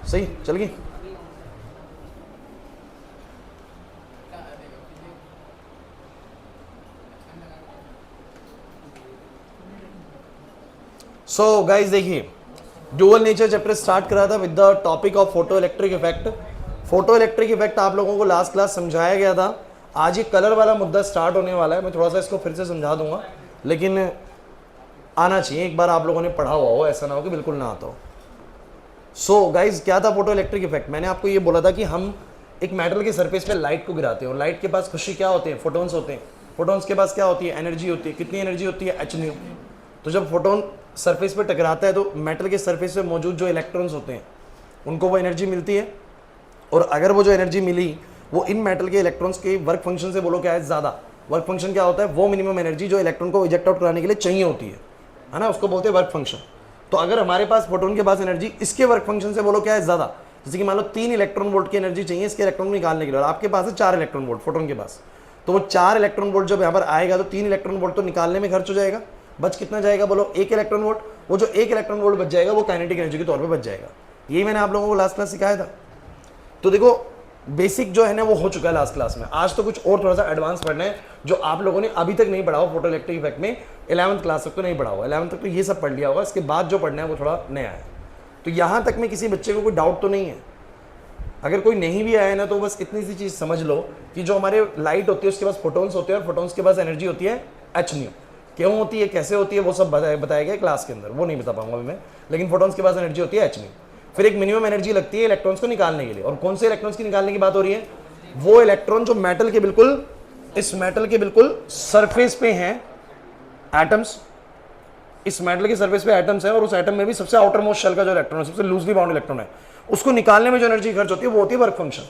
सही चल गई। सो गाइस देखिए, ड्यूअल नेचर चैप्टर स्टार्ट करा था with the topic of photo electric effect. Photo electric effect आप लोगों को लास्ट क्लास समझाया गया था। आज ये कलर वाला मुद्दा स्टार्ट होने वाला है। मैं थोड़ा सा इसको फिर से समझा दूंगा, लेकिन आना चाहिए, एक बार आप लोगों ने पढ़ा हुआ हो, ऐसा ना हो कि बिल्कुल ना आता हो। सो गाइज क्या था फोटो इलेक्ट्रिक इफेक्ट? मैंने आपको ये बोला था कि हम एक मेटल के सरफेस पे लाइट को गिराते हैं और लाइट के पास खुशी क्या होते हैं? फोटोन्स होते हैं। फोटोन्स के पास क्या होती है? एनर्जी होती है। कितनी एनर्जी होती है? h new. तो जब फोटोन सरफेस पे टकराता है तो मेटल के सरफेस पे मौजूद जो इलेक्ट्रॉन्स होते हैं उनको वो एनर्जी मिलती है, और अगर वो जो एनर्जी मिली वो इन मेटल के इलेक्ट्रॉन्स के वर्क फंक्शन से बोलो क्या है? ज़्यादा। वर्क फंक्शन क्या होता है? वो मिनिमम एनर्जी जो इलेक्ट्रॉन को इजेक्ट आउट कराने के लिए चाहिए होती है ना, उसको बोलते हैं वर्क फंक्शन। तो अगर हमारे पास फोटोन के पास एनर्जी इसके वर्क फंक्शन से बोलो क्या है? ज़्यादा। जैसे कि मान लो 3 इलेक्ट्रॉन वोल्ट की एनर्जी चाहिए इसके इलेक्ट्रॉन निकालने के लिए, और आपके पास है 4 इलेक्ट्रॉन वोल्ट फोटोन के पास। तो वो 4 इलेक्ट्रॉन वोल्ट जब यहाँ पर आएगा तो 3 इलेक्ट्रॉन वोल्ट तो निकालने में खर्च हो जाएगा। बच कितना जाएगा बोलो? 1 इलेक्ट्रॉन वोल्ट। वो जो 1 इलेक्ट्रॉन वोल्ट बच जाएगा वो काइनेटिक एनर्जी के तौर पर बच जाएगा। यही मैंने आप लोगों को लास्ट क्लास सिखाया था। तो देखो बेसिक जो है ना वो हो चुका है लास्ट क्लास में। आज तो कुछ और थोड़ा सा एडवांस पढ़ना है जो आप लोगों ने अभी तक नहीं पढ़ा हो फोटो इलेक्ट्रिक इफेक्ट में। 11th क्लास तक तो नहीं पढ़ा होगा, 11th तक तो ये सब पढ़ लिया होगा। इसके बाद जो पढ़ना है वो थोड़ा नया है। तो यहाँ तक में किसी बच्चे को कोई डाउट तो नहीं है? अगर कोई नहीं भी आया ना तो बस इतनी सी चीज़ समझ लो कि जो हमारे लाइट होती है उसके पास फोटोन्स होते हैं और फोटोन्स के पास एनर्जी होती है h न्यू। क्यों होती है, कैसे होती है, वो सब बताया गया क्लास के अंदर, वो नहीं बता पाऊंगा अभी मैं। लेकिन फोटोन्स के पास एनर्जी होती है h न्यू। फिर एक मिनिमम एनर्जी लगती है इलेक्ट्रॉन्स को निकालने के लिए। और कौन से इलेक्ट्रॉन्स की निकालने की बात हो रही है? वो इलेक्ट्रॉन जो मेटल के बिल्कुल, इस मेटल के बिल्कुल सरफेस पे हैं एटम्स। इस मेटल के सरफेस पे एटम्स है और उस एटम में भी सबसे आउटर मोस्ट शेल का जो इलेक्ट्रॉन है, सबसे लूजली बाउंड इलेक्ट्रॉन है, उसको निकालने में जो एनर्जी खर्च होती है वो होती है वर्क फंक्शन।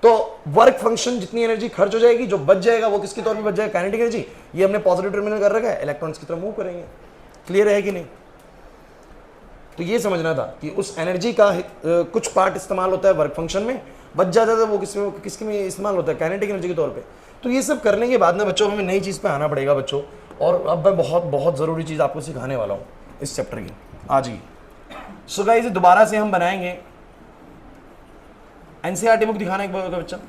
तो वर्क फंक्शन जितनी एनर्जी खर्च हो जाएगी, जो बच जाएगा वो किसके तौर पे बच जाएगा? Kinetic energy. ये हमने पॉजिटिव टर्मिनल कर रखा है, इलेक्ट्रॉन्स की तरफ मूव करेंगे। क्लियर है कि नहीं? तो ये समझना था कि उस एनर्जी का कुछ पार्ट इस्तेमाल होता है वर्क फंक्शन में, बच जाता है वो किसके में इस्तेमाल होता है? काइनेटिक एनर्जी के तौर पे। तो ये सब करने के बाद ना बच्चों हमें नई चीज़ पे आना पड़ेगा बच्चों। और अब मैं बहुत बहुत ज़रूरी चीज़ आपको सिखाने वाला हूँ इस चैप्टर की आज की। सो गाइस दोबारा से हम बनाएंगे एनसीईआरटी बुक। दिखाना एक बार का बच्चा।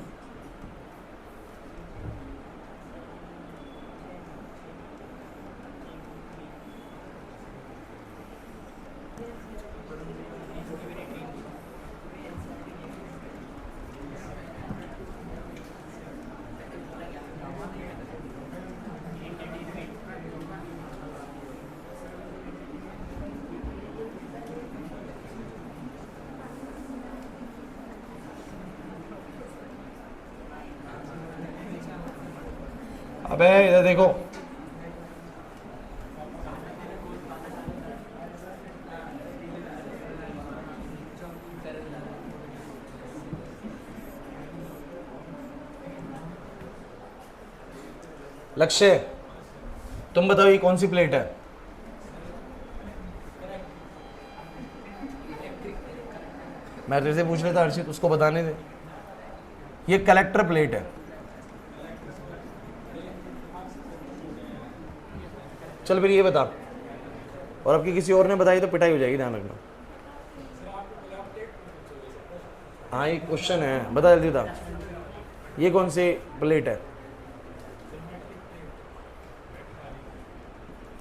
अबे इधर देखो, लक्ष्य तुम बताओ ये कौन सी प्लेट है? मैं तेरे से पूछ लेता हर्षित, उसको बताने दे। ये कलेक्टर प्लेट है। चल फिर ये बता, और अब किसी और ने बताई तो पिटाई हो जाएगी, ध्यान रखना। हाँ ये क्वेश्चन है, बता जल्दी बता। ये कौन सी प्लेट है?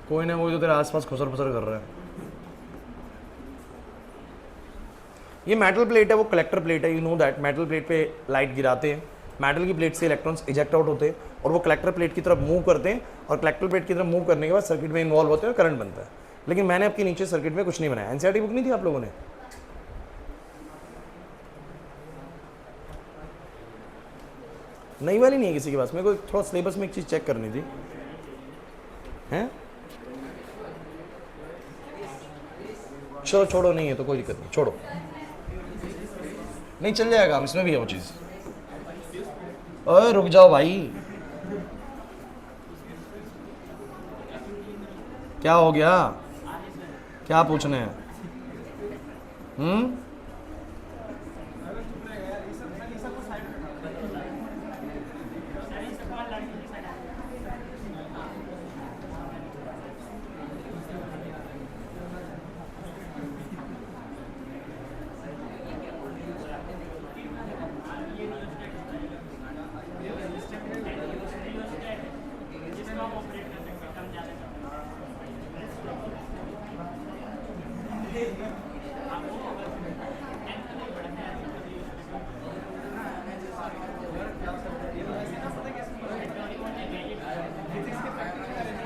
कोई ना, वो जो तेरे आसपास खुसर फुसर कर रहा है। ये मेटल प्लेट है, वो कलेक्टर प्लेट है। You know that. Metal plate पे लाइट गिराते हैं, मेटल की प्लेट से इलेक्ट्रॉन्स इजेक्ट आउट होते हैं और वो कलेक्टर प्लेट की तरफ मूव करते हैं, और कलेक्टर प्लेट की तरफ मूव करने के बाद सर्किट में इन्वॉल्व होते हैं और करंट बनता है। लेकिन मैंने आपके नीचे सर्किट में कुछ नहीं बनाया। एनसीईआरटी बुक नहीं थी आप लोगों ने? नई वाली नहीं है किसी के पास? मेरे को थोड़ा सिलेबस में एक चीज़ चेक करनी थी। हैं? चलो छोड़ो, नहीं है तो कोई दिक्कत नहीं, छोड़ो। नहीं चल जाएगा, हम इसमें भी है वो चीज़। ओए रुक जाओ भाई, क्या हो गया? क्या पूछना है?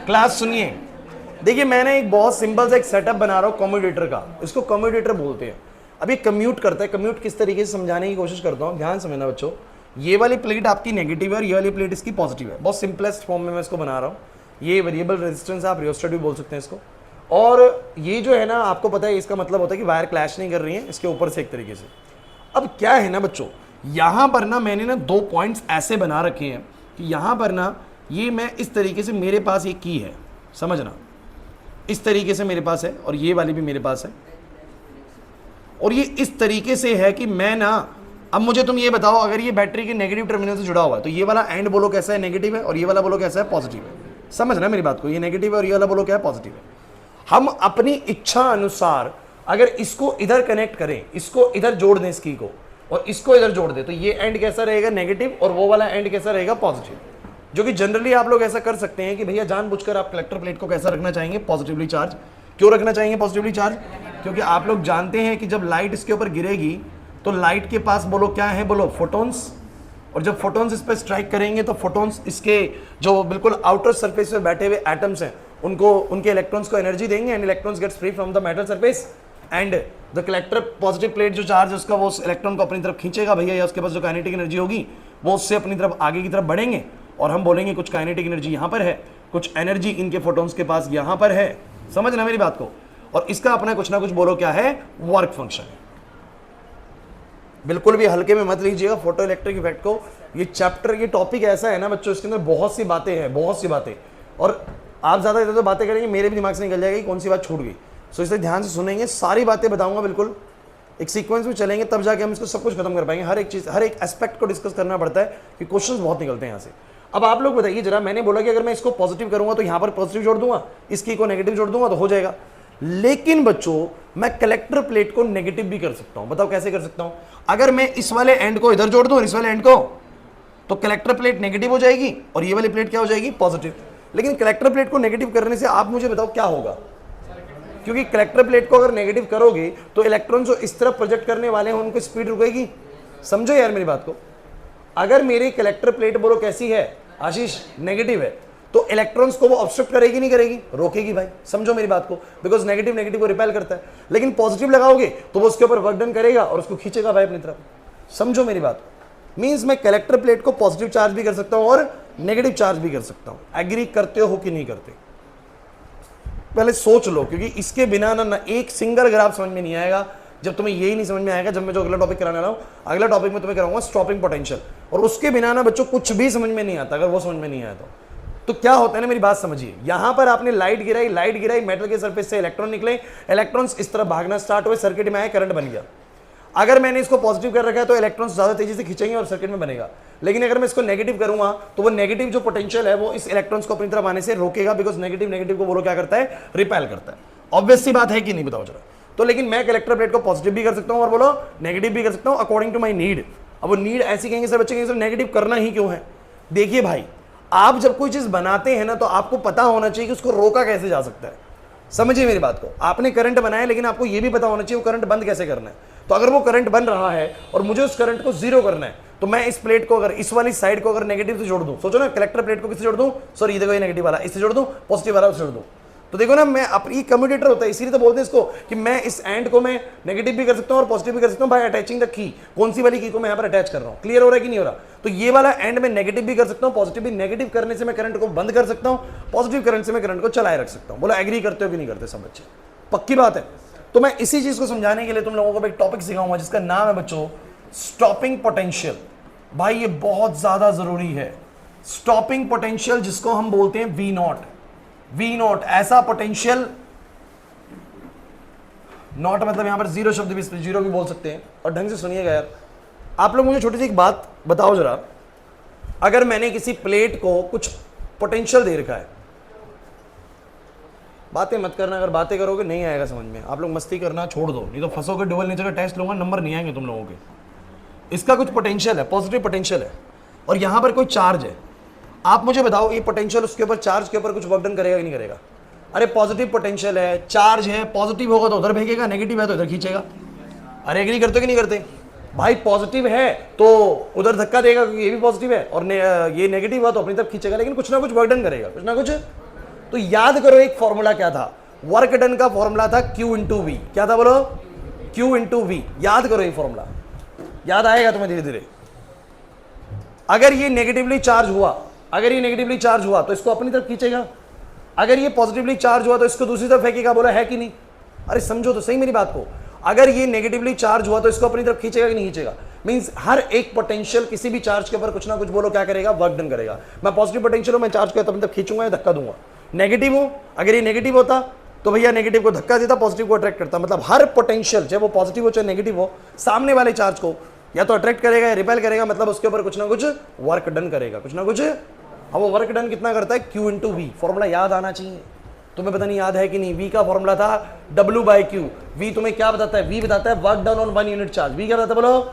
क्लास सुनिए, देखिए मैंने एक बहुत सिंपल सा एक सेटअप बना रहा हूँ कम्यूटेटर का, इसको कम्यूटेटर बोलते हैं। अब ये कम्यूट करता है, कम्यूट किस तरीके से समझाने की कोशिश करता हूँ, ध्यान समझना बच्चों। ये वाली प्लेट आपकी नेगेटिव है और ये वाली प्लेट इसकी पॉजिटिव है, बहुत सिंपलेस्ट फॉर्म में मैं इसको बना रहा हूँ। ये वेरिएबल रेजिस्टेंस आप रियोस्टेट भी बोल सकते हैं इसको। और ये जो है ना, आपको पता है इसका मतलब होता है कि वायर क्लैश नहीं कर रही है इसके ऊपर से एक तरीके से। अब क्या है ना बच्चों, यहाँ पर ना मैंने ना 2 पॉइंट्स ऐसे बना रखे हैं कि यहाँ पर ना ये मैं इस तरीके से, मेरे पास ये की है, समझना, इस तरीके से मेरे पास है और ये वाली भी मेरे पास है। और ये इस तरीके से है कि मैं ना, अब मुझे तुम ये बताओ, अगर ये बैटरी के नेगेटिव टर्मिनल से जुड़ा हुआ है तो ये वाला एंड बोलो कैसा है, नेगेटिव है, और ये वाला बोलो कैसा है, पॉजिटिव है। समझना मेरी बात को, ये नेगेटिव है और ये वाला बोलो क्या है, पॉजिटिव है। हम अपनी इच्छा अनुसार अगर इसको इधर कनेक्ट करें, इसको इधर जोड़ दें इसकी को, और इसको इधर जोड़ दें, तो ये एंड कैसा रहेगा, नेगेटिव, और वो वाला एंड कैसा रहेगा, पॉजिटिव। जो कि जनरली आप लोग ऐसा कर सकते हैं कि भैया जानबूझकर आप कलेक्टर प्लेट को कैसा रखना चाहेंगे, पॉजिटिवली चार्ज। क्यों रखना चाहेंगे पॉजिटिवली चार्ज? क्योंकि आप लोग जानते हैं कि जब लाइट इसके ऊपर गिरेगी तो लाइट के पास बोलो क्या है, बोलो फोटॉन्स, और जब फोटॉन्स इस पर स्ट्राइक करेंगे तो फोटॉन्स इसके जो बिल्कुल आउटर सरफेस पे बैठे हुए एटम्स हैं उनको, उनके इलेक्ट्रॉन्स को एनर्जी देंगे, and electrons gets free from the metal surface, and the collector positive plate जो चार्ज है उसका वो उस इलेक्ट्रॉन को अपनी तरफ खींचेगा भैया, या उसके पास जो काइनेटिक एनर्जी होगी वो उससे अपनी तरफ आगे की तरफ बढ़ेंगे, और हम बोलेंगे कुछ काइनेटिक एनर्जी यहाँ पर है, कुछ एनर्जी इनके फोटॉन्स के पास यहाँ पर है। समझना मेरी बात को। और इसका अपना कुछ ना कुछ बोलो क्या है, वर्क फंक्शन है। बिल्कुल भी हल्के में मत लीजिएगा फोटो इलेक्ट्रिक इफेक्ट को। ये चैप्टर, ये टॉपिक ऐसा है ना बच्चों, इसके अंदर बहुत सी बातें हैं, बहुत सी बातें, और आप ज़्यादा इधर तो बातें करेंगे मेरे भी दिमाग से निकल जाएगी कौन सी बात छूट गई। सो इसलिए ध्यान से सुनेंगे, सारी बातें बताऊंगा, बिल्कुल एक सीक्वेंस में चलेंगे, तब जाके हम इसको सब कुछ खत्म कर पाएंगे। हर एक चीज़, हर एक एस्पेक्ट को डिस्कस करना पड़ता है कि क्वेश्चंस बहुत निकलते हैं यहाँ से। अब आप लोग बताइए जरा, मैंने बोला कि अगर मैं इसको पॉजिटिव करूंगा तो यहाँ पर पॉजिटिव जोड़ दूंगा, इसकी को नेगेटिव जोड़ दूंगा तो हो जाएगा। लेकिन बच्चों मैं कलेक्टर प्लेट को नेगेटिव भी कर सकता हूं। बताओ कैसे कर सकता हूं? अगर मैं इस वाले एंड को इधर जोड़ दूं और इस वाले एंड को, तो कलेक्टर प्लेट नेगेटिव हो जाएगी और ये वाली प्लेट क्या हो जाएगी, पॉजिटिव। लेकिन कलेक्टर प्लेट को नेगेटिव करने से आप मुझे बताओ क्या होगा, क्योंकि कलेक्टर प्लेट को अगर नेगेटिव करोगे तो इलेक्ट्रॉन जो इस तरफ प्रोजेक्ट करने वाले हैं उनकी स्पीड रुकेगी। समझो यार मेरी बात को। अगर मेरी कलेक्टर प्लेट बोलो कैसी है आशीष, नेगेटिव है, तो इलेक्ट्रॉन्स को वो ऑब्स्ट्रक्ट करेगी नहीं करेगी, रोकेगी भाई। समझो मेरी बात को, बिकॉज नेगेटिव नेगेटिव को रिपेल करता है। लेकिन पॉजिटिव लगाओगे तो वो उसके ऊपर वर्क डन करेगा और उसको खींचेगा भाई अपनी तरफ। समझो मेरी बात। मींस मैं कलेक्टर प्लेट को पॉजिटिव चार्ज भी कर सकता हूं और नेगेटिव चार्ज भी कर सकता हूं। एग्री करते हो कि नहीं करते? पहले सोच लो, क्योंकि इसके बिना ना एक सिंगल ग्राफ समझ में नहीं आएगा जब तुम्हें यही नहीं समझ में आएगा। जब मैं जो अगला टॉपिक कराने वाला हूं, अगला टॉपिक में तुम्हें कराऊंगा स्टॉपिंग पोटेंशियल, और उसके बिना ना बच्चों कुछ भी समझ में नहीं आता। अगर वो समझ में नहीं आया तो क्या होता है ना, मेरी बात समझिए। यहां पर आपने लाइट गिराई, मेटल के सरफेस से इलेक्ट्रॉन निकले, इलेक्ट्रॉन्स इस तरह भागना स्टार्ट हुए, सर्किट में आए, करंट बन गया। अगर मैंने इसको पॉजिटिव कर रखा है तो इलेक्ट्रॉन्स ज्यादा तेजी से खींचेंगे और सर्किट में बनेगा। लेकिन अगर मैं इसको नेगेटिव करूंगा तो वो नेगेटिव जो पोटेंशियल है वो इस इलेक्ट्रॉन्स को अपनी तरफ आने से रोकेगा, बिकॉज नेगेटिव नेगेटिव को बोलो क्या करता है, रिपेल करता है। ऑब्वियस सी बात है कि नहीं, बताओ जरा। तो लेकिन मैं कलेक्टर प्लेट को पॉजिटिव भी कर सकता हूं और बोलो नेगेटिव भी कर सकता हूं अकॉर्डिंग टू माई नीड। अब वो नीड ऐसी कहेंगे सर बच्चे, कहेंगे सर नेगेटिव करना ही क्यों है? देखिए भाई, आप जब कोई चीज बनाते हैं ना तो आपको पता होना चाहिए कि उसको रोका कैसे जा सकता है। समझिए मेरी बात को। आपने करंट बनाया, लेकिन आपको यह भी पता होना चाहिए वो करंट बंद कैसे करना है। तो अगर वो करंट बन रहा है और मुझे उस करंट को जीरो करना है, तो मैं इस प्लेट को अगर इस वाली साइड को अगर नेगेटिव से जोड़ दूं, सोचो ना, कलेक्टर प्लेट को किससे जोड़ दूं, सॉरी ये देखो ये नेगेटिव वाला, इससे जोड़ दूं, पॉजिटिव वाला उससे जोड़ दूं, तो देखो ना, मैं अपनी कम्यूटेटर होता है, इसीलिए तो बोलते हैं इसको कि मैं इस एंड को मैं नेगेटिव भी कर सकता हूं और पॉजिटिव भी कर सकता हूं बाय अटैचिंग द की। कौन सी वाली की को मैं यहां पर अटैच कर रहा हूं? क्लियर हो रहा है कि नहीं हो रहा? तो ये वाला एंड में नेगेटिव भी कर सकता हूं, पॉजिटिव भी। नेगेटिव करने से मैं करंट को बंद कर सकता हूं, पॉजिटिव करंट से मैं करंट को चलाए रख सकता हूं। बोला एग्री करते हो कि नहीं करते सब बच्चे? पक्की बात है। तो मैं इसी चीज को समझाने के लिए तुम लोगों को एक टॉपिक सिखाऊंगा जिसका नाम है बच्चों स्टॉपिंग पोटेंशियल। भाई ये बहुत ज्यादा जरूरी है। स्टॉपिंग पोटेंशियल जिसको हम बोलते हैं वी नॉट। वी नॉट ऐसा पोटेंशियल, नॉट मतलब यहां पर जीरो शब्द भी, जीरो भी बोल सकते हैं। और ढंग से सुनिएगा यार, आप लोग मुझे छोटी सी एक बात बताओ जरा। अगर मैंने किसी प्लेट को कुछ पोटेंशियल दे रखा है, बातें मत करना, अगर बातें करोगे नहीं आएगा समझ में। आप लोग मस्ती करना छोड़ दो, नहीं तो फंसोगे, डबल नेचर का टेस्ट लूंगा, नंबर नहीं आएंगे तुम लोगों के। इसका कुछ पोटेंशियल है, पॉजिटिव पोटेंशियल है, और यहां पर कोई चार्ज है। आप मुझे बताओ ये पोटेंशियल उसके ऊपर, चार्ज के ऊपर कुछ वर्क डन करेगा कि नहीं करेगा? अरे पॉजिटिव पोटेंशियल है, चार्ज है, पॉजिटिव होगा तो उधर भेजेगा, नेगेटिव है तो इधर खींचेगा। अरे एग्री करते कि नहीं करते भाई? पॉजिटिव है तो उधर धक्का देगा क्योंकि ये भी पॉजिटिव है, और ये नेगेटिव हुआ तो अपनी तरफ खींचेगा, लेकिन कुछ ना कुछ वर्क डन करेगा, कुछ ना कुछ तो याद करो एक फॉर्मूला क्या था, वर्क डन का फॉर्मूला था Q इंटू वी। क्या था बोलो? Q into V. याद करो ये फॉर्मूला, याद आएगा तुम्हें धीरे धीरे। अगर ये नेगेटिवली चार्ज हुआ, अगर ये नेगेटिवली चार्ज हुआ तो इसको अपनी तरफ खींचेगा, अगर ये पॉजिटिवली चार्ज हुआ तो इसको दूसरी तरफ फेंकेगा। बोला है कि नहीं? अरे समझो तो सही मेरी बात को। अगर ये नेगेटिवली चार्ज हुआ तो इसको अपनी तरफ खींचेगा कि नहीं खींचेगा? मींस हर एक पोटेंशियल किसी भी चार्ज के ऊपर कुछ ना कुछ बोलो क्या करेगा, वर्क डन करेगा। मैं पॉजिटिव पोटेंशियल हूं, मैं चार्ज को अपनी तरफ खींचूंगा या धक्का दूंगा। नेगेटिव हूं, अगर ये नेगेटिव होता तो भैया नेगेटिव को धक्का देता, पॉजिटिव को अट्रैक्ट करता। मतलब हर पोटेंशियल चाहे वो पॉजिटिव हो चाहे नेगेटिव हो, सामने वाले चार्ज को या तो अट्रैक्ट करेगा या रिपेल करेगा, मतलब उसके ऊपर कुछ ना कुछ वर्क डन करेगा, कुछ ना कुछ। अब वो वर्क डन कितना करता है? Q into we. फॉर्मूला याद आना चाहिए। तुम्हें पता नहीं याद है कि नहीं? V का फॉर्मूला था W/Q। V तुम्हें क्या बताता है? V बताता है work done on 1 unit charge. V क्या बताता है बोलो?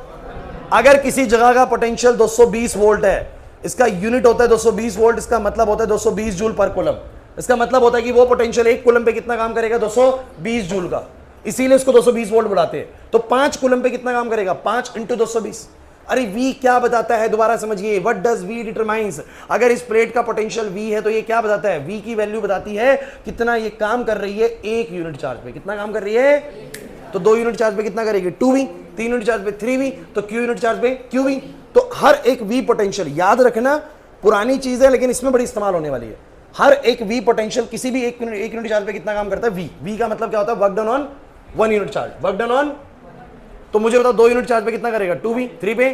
अगर किसी जगह का पोटेंशियल 220 वोल्ट है, इसका यूनिट होता है 220 वोल्ट, इसका मतलब होता है 220 जूल पर कूलम। इसका मतलब होता है कि वो पोटेंशियल एक कूलम पे कितना काम करेगा? 220 जूल का। इसीलिए इसको 220 वोल्ट बुलाते हैं। तो 5 कूलम पे कितना काम करेगा? 5 इंटू 220। अरे V क्या बताता है? दोबारा समझिए, व्हाट डज V डिटरमाइंस। अगर इस प्लेट का पोटेंशियल V है तो ये क्या बताता है? V की वैल्यू बताती है कितना ये काम कर रही है एक यूनिट चार्ज पे। कितना काम कर रही है? तो 2 यूनिट चार्ज पे कितना करेगी? 2V। 3 यूनिट चार्ज पे 3V। तो Q यूनिट चार्ज पे QV। तो हर एक V पोटेंशियल, याद रखना पुरानी चीज है लेकिन इसमें बड़ी इस्तेमाल होने वाली है। हर एक V पोटेंशियल किसी भी एक यूनिट चार्ज पे कितना काम करता है? V। V का मतलब क्या होता है? Work done on 1 unit charge. Work done on, तो मुझे बताओ 2 यूनिट चार्ज पे कितना करेगा? 2V। 3 पे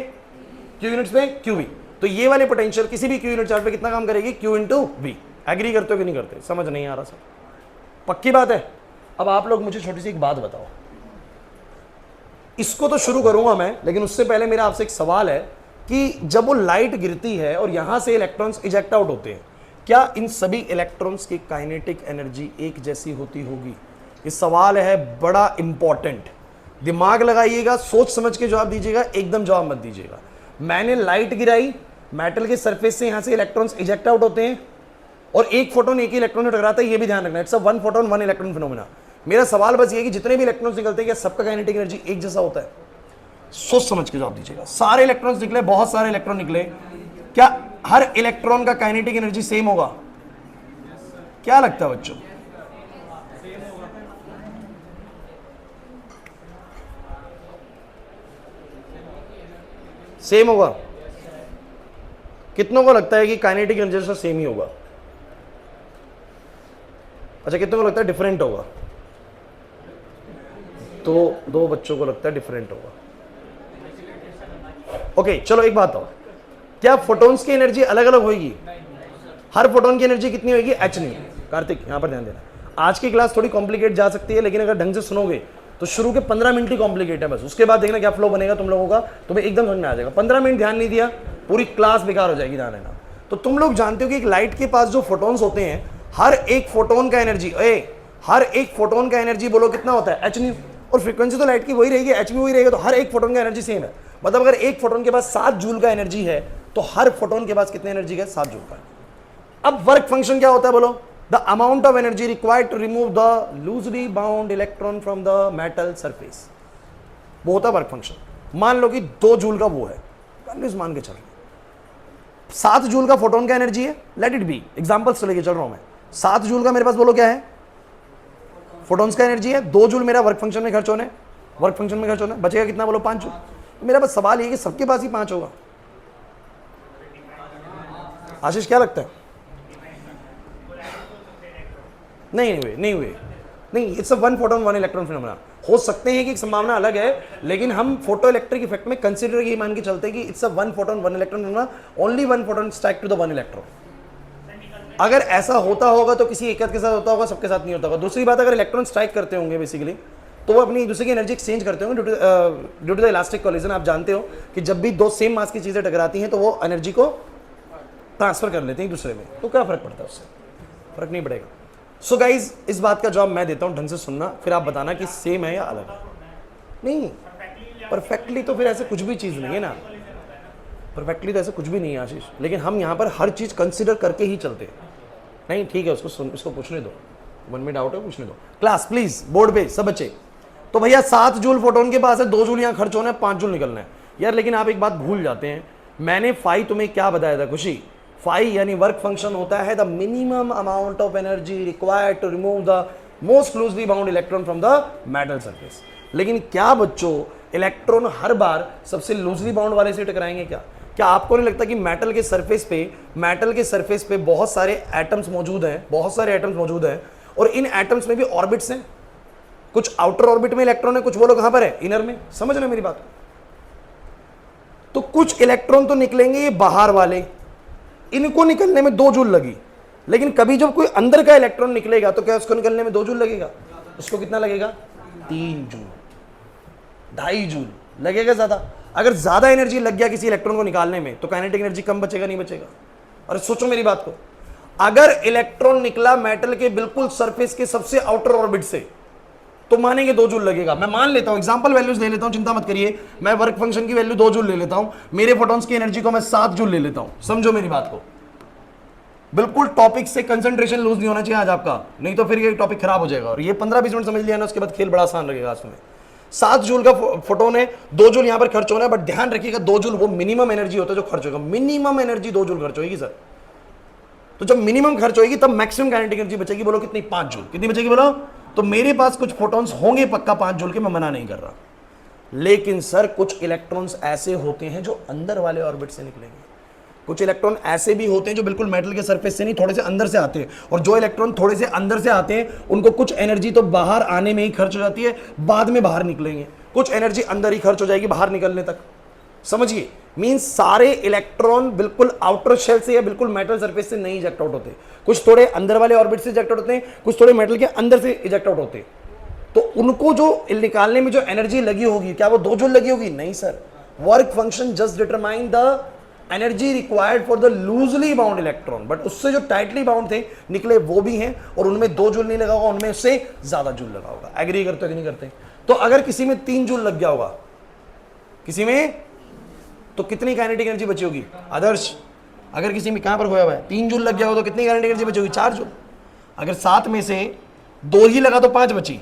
Q यूनिट्स पे QV। तो ये वाले पोटेंशियल किसी भी Q यूनिट चार्ज पे कितना काम करेगी? Q into V। एग्री करते हो कि नहीं करते? समझ नहीं आ रहा सर? पक्की बात है। अब आप लोग मुझे छोटी सी एक बात बताओ, इसको तो शुरू करूंगा मैं, लेकिन उससे पहले मेरा आपसे एक सवाल है कि जब वो लाइट गिरती है और यहां से इलेक्ट्रॉन्स इजेक्ट आउट होते हैं, क्या इन सभी इलेक्ट्रॉन्स की काइनेटिक एनर्जी एक जैसी होती होगी? ये सवाल है बड़ा इंपॉर्टेंट। दिमाग लगाइएगा, सोच समझ के जवाब दीजिएगा, एकदम जवाब मत दीजिएगा। मैंने लाइट गिराई, मेटल के सरफेस से यहां से इलेक्ट्रॉन्स इजेक्ट आउट होते हैं और एक फोटोन एक ही इलेक्ट्रॉन में टकराता है, ये भी ध्यान रखना। It's a 1 photon 1 electron phenomena. मेरा सवाल बस ये कि जितने भी इलेक्ट्रॉन्स निकलते हैं क्या सबका काइनेटिक एनर्जी एक जैसा होता है? सोच समझ के जवाब दीजिएगा। सारे इलेक्ट्रॉन्स निकले, बहुत सारे इलेक्ट्रॉन निकले, क्या हर इलेक्ट्रॉन का काइनेटिक एनर्जी सेम होगा? क्या लगता है बच्चों? सेम होगा? कितनों को लगता है कि काइनेटिक एनर्जी से सेम ही होगा? अच्छा, कितनों को लगता है डिफरेंट होगा? तो 2 बच्चों को लगता है डिफरेंट होगा। ओके, चलो एक बात और, क्या फोटॉन्स की एनर्जी अलग अलग होगी? हर फोटोन की एनर्जी कितनी होगी? h नहीं। कार्तिक यहां पर ध्यान देना, आज की क्लास थोड़ी कॉम्प्लिकेट जा सकती है, लेकिन अगर ढंग से सुनोगे तो शुरू के 15 मिनट ही कॉम्प्लिकेट है बस, उसके बाद देखना क्या फ्लो बनेगा तुम लोगों का, तुम्हें एकदम समझ में आ जाएगा। 15 मिनट ध्यान नहीं दिया, पूरी क्लास बेकार हो जाएगी, ध्यान देना। तो तुम लोग जानते हो कि एक लाइट के पास जो फोटोन्स होते हैं, हर एक फोटोन का एनर्जी, हर एक फोटोन का एनर्जी बोलो कितना होता है? h नहीं। और फ्रीक्वेंसी तो लाइट की वही रहेगी, h भी वही रहेगा, तो हर एक फोटोन का एनर्जी सेम है। मतलब अगर एक फोटोन के पास 7 जूल का एनर्जी है तो हर फोटोन के पास कितने एनर्जी का? 7 जूल का। अब वर्क फंक्शन क्या होता है बोलो? The amount of energy required to remove the loosely bound electron from the metal surface, वो होता है वर्क फंक्शन। मान लो कि 2 जूल का वो है, वैल्यूज मान के चल रहे, 7 जूल का फोटोन का एनर्जी है, लेट इट बी, एग्जांपल्स तो लेके चल रहा हूं मैं। 7 जूल का मेरे पास बोलो क्या है? फोटोन्स का एनर्जी है। 2 जूल मेरा वर्क फंक्शन में खर्च होने, वर्क फंक्शन में खर्च होना, बचेगा कितना बोलो? 5 जूल। मेरा बस सवाल ये कि सबके पास ही 5 होगा। आशीष क्या लगता है? नहीं हुए, it's a 1 photon 1 electron phenomena. हो सकते हैं कि एक संभावना अलग है, लेकिन हम फोटो इलेक्ट्रिक इफेक्ट में कंसीडर ये मान के चलते हैं कि it's a 1 photon 1 electron phenomena, only 1 photon strike to the 1 electron. अगर ऐसा होता होगा तो किसी एक के साथ होता होगा, सबके साथ नहीं होता होगा। दूसरी बात, अगर इलेक्ट्रॉन स्ट्राइक करते होंगे बेसिकली, तो वो अपनी दूसरे की एनर्जी एक्सचेंज करते होंगे due to the elastic collision. आप जानते हो कि जब भी 2 सेम मास की चीजें टकराती हैं तो वो एनर्जी को ट्रांसफर कर लेते हैं एक दूसरे में, तो क्या फर्क पड़ता है? उससे फर्क नहीं पड़ेगा। सो गाइज, इस बात का जवाब मैं देता हूं, ढंग से सुनना, फिर आप बताना कि सेम है या अलग है। नहीं, परफेक्टली तो फिर ऐसे कुछ भी चीज नहीं है ना, परफेक्टली तो ऐसे कुछ भी नहीं है आशीष, लेकिन हम यहाँ पर हर चीज कंसिडर करके ही चलते हैं। नहीं ठीक है, उसको पूछने दो, मन में डाउट है पूछने दो। क्लास प्लीज, बोर्ड पे सब बच्चे। तो भैया 7 जूल फोटोन के पास है, 2 जूल यहाँ खर्च होना है, 5 जूल निकलना है यार। लेकिन आप एक बात भूल जाते हैं, मैंने फाई तुम्हें क्या बताया था खुशी? फाई यानी वर्क फंक्शन होता है the minimum amount of energy required to remove the most loosely bound electron from the metal surface. लेकिन क्या बच्चों इलेक्ट्रॉन हर बार सबसे लूजली बाउंड वाले से टकराएंगे क्या? क्या आपको नहीं लगता कि मेटल के सरफेस पे बहुत सारे एटम्स मौजूद हैं, और इन एटम्स में भी ऑर्बिट्स हैं। कुछ आउटर ऑर्बिट में इलेक्ट्रॉन है, कुछ वो लोग कहां पर है, इनर में। समझ रहे मेरी बात? तो कुछ इलेक्ट्रॉन तो निकलेंगे ये बाहर वाले, इनको निकलने में 2 जूल लगी, लेकिन कभी जब कोई अंदर का इलेक्ट्रॉन निकलेगा तो क्या उसको निकलने में 2 जूल लगेगा? उसको कितना लगेगा? 3 जूल, 2.5 जूल लगेगा ज्यादा। अगर ज्यादा एनर्जी लग गया किसी इलेक्ट्रॉन को निकालने में तो काइनेटिक एनर्जी कम बचेगा, नहीं बचेगा? अरे सोचो मेरी बात को, अगर इलेक्ट्रॉन निकला मेटल के बिल्कुल सरफेस के सबसे आउटर ऑर्बिट से तो मानेंगे 2 जूल लगेगा। मैं मान लेता हूं, एग्जांपल वैल्यूज ले लेता हूं, चिंता मत करिए, मैं वर्क फंक्शन की वैल्यू 2 जूल ले लेता हूं, मेरे फोटॉन्स की एनर्जी को मैं 7 जूल ले लेता हूं। समझो मेरी बात को, बिल्कुल टॉपिक से कंसंट्रेशन लूज नहीं होना चाहिए आज आपका, नहीं तो फिर ये टॉपिक खराब हो जाएगा। और ये 15-20 मिनट समझ लिया ना, उसके बाद खेल बड़ा आसान लगेगा उसमें। 7 जूल का फोटोन है, 2 जूल यहां पर खर्च होना है, बट ध्यान रखिएगा 2 जूल वो मिनिमम एनर्जी होता है जो खर्च होगा। मिनिमम एनर्जी 2 जूल खर्च होगी सर। तो जब मिनिमम खर्च होगी तब मैक्सिमम काइनेटिक एनर्जी बचेगी। बोलो कितनी? 5 जूल। कितनी बचेगी बोलो? तो मेरे पास कुछ फोटॉन्स होंगे पक्का 5 जूल के, मैं मना नहीं कर रहा, लेकिन सर कुछ इलेक्ट्रॉन्स ऐसे होते हैं जो अंदर वाले ऑर्बिट से निकलेंगे, कुछ इलेक्ट्रॉन ऐसे भी होते हैं जो बिल्कुल मेटल के सरफेस से नहीं, थोड़े से अंदर से आते हैं। और जो इलेक्ट्रॉन थोड़े से अंदर से आते हैं उनको कुछ एनर्जी तो बाहर आने में ही खर्च हो जाती है, बाद में बाहर निकलेंगे, कुछ एनर्जी अंदर ही खर्च हो जाएगी बाहर निकलने तक। समझिए, मींस सारे इलेक्ट्रॉन बिल्कुल आउटर शेल से या बिल्कुल मेटल सरफेस से नहीं इजेक्ट आउट होते, कुछ थोड़े अंदर वाले ऑर्बिट से इजेक्ट आउट होते हैं, कुछ थोड़े मेटल के अंदर से इजेक्ट आउट होते हैं। तो उनको जो निकालने में जो एनर्जी लगी होगी, क्या वो 2 जूल लगी होगी? नहीं sir. Work function just determine the energy required for the loosely bound electron, but उससे जो टाइटली बाउंड थे निकले वो भी हैं, और उनमें 2 जूल नहीं लगा होगा, उनमें उससे ज्यादा जूल लगा होगा। एग्री करते हो कि नहीं करते? तो अगर किसी में 3 जूल लग गया होगा किसी में, तो कितनी काइनेटिक एनर्जी बची होगी आदर्श? अगर किसी में कहां पर खोया हुआ है 3 जूल लग गया हो तो कितनी काइनेटिक एनर्जी बची होगी? 4 जूल। अगर 7 में से 2 ही लगा तो 5 बची,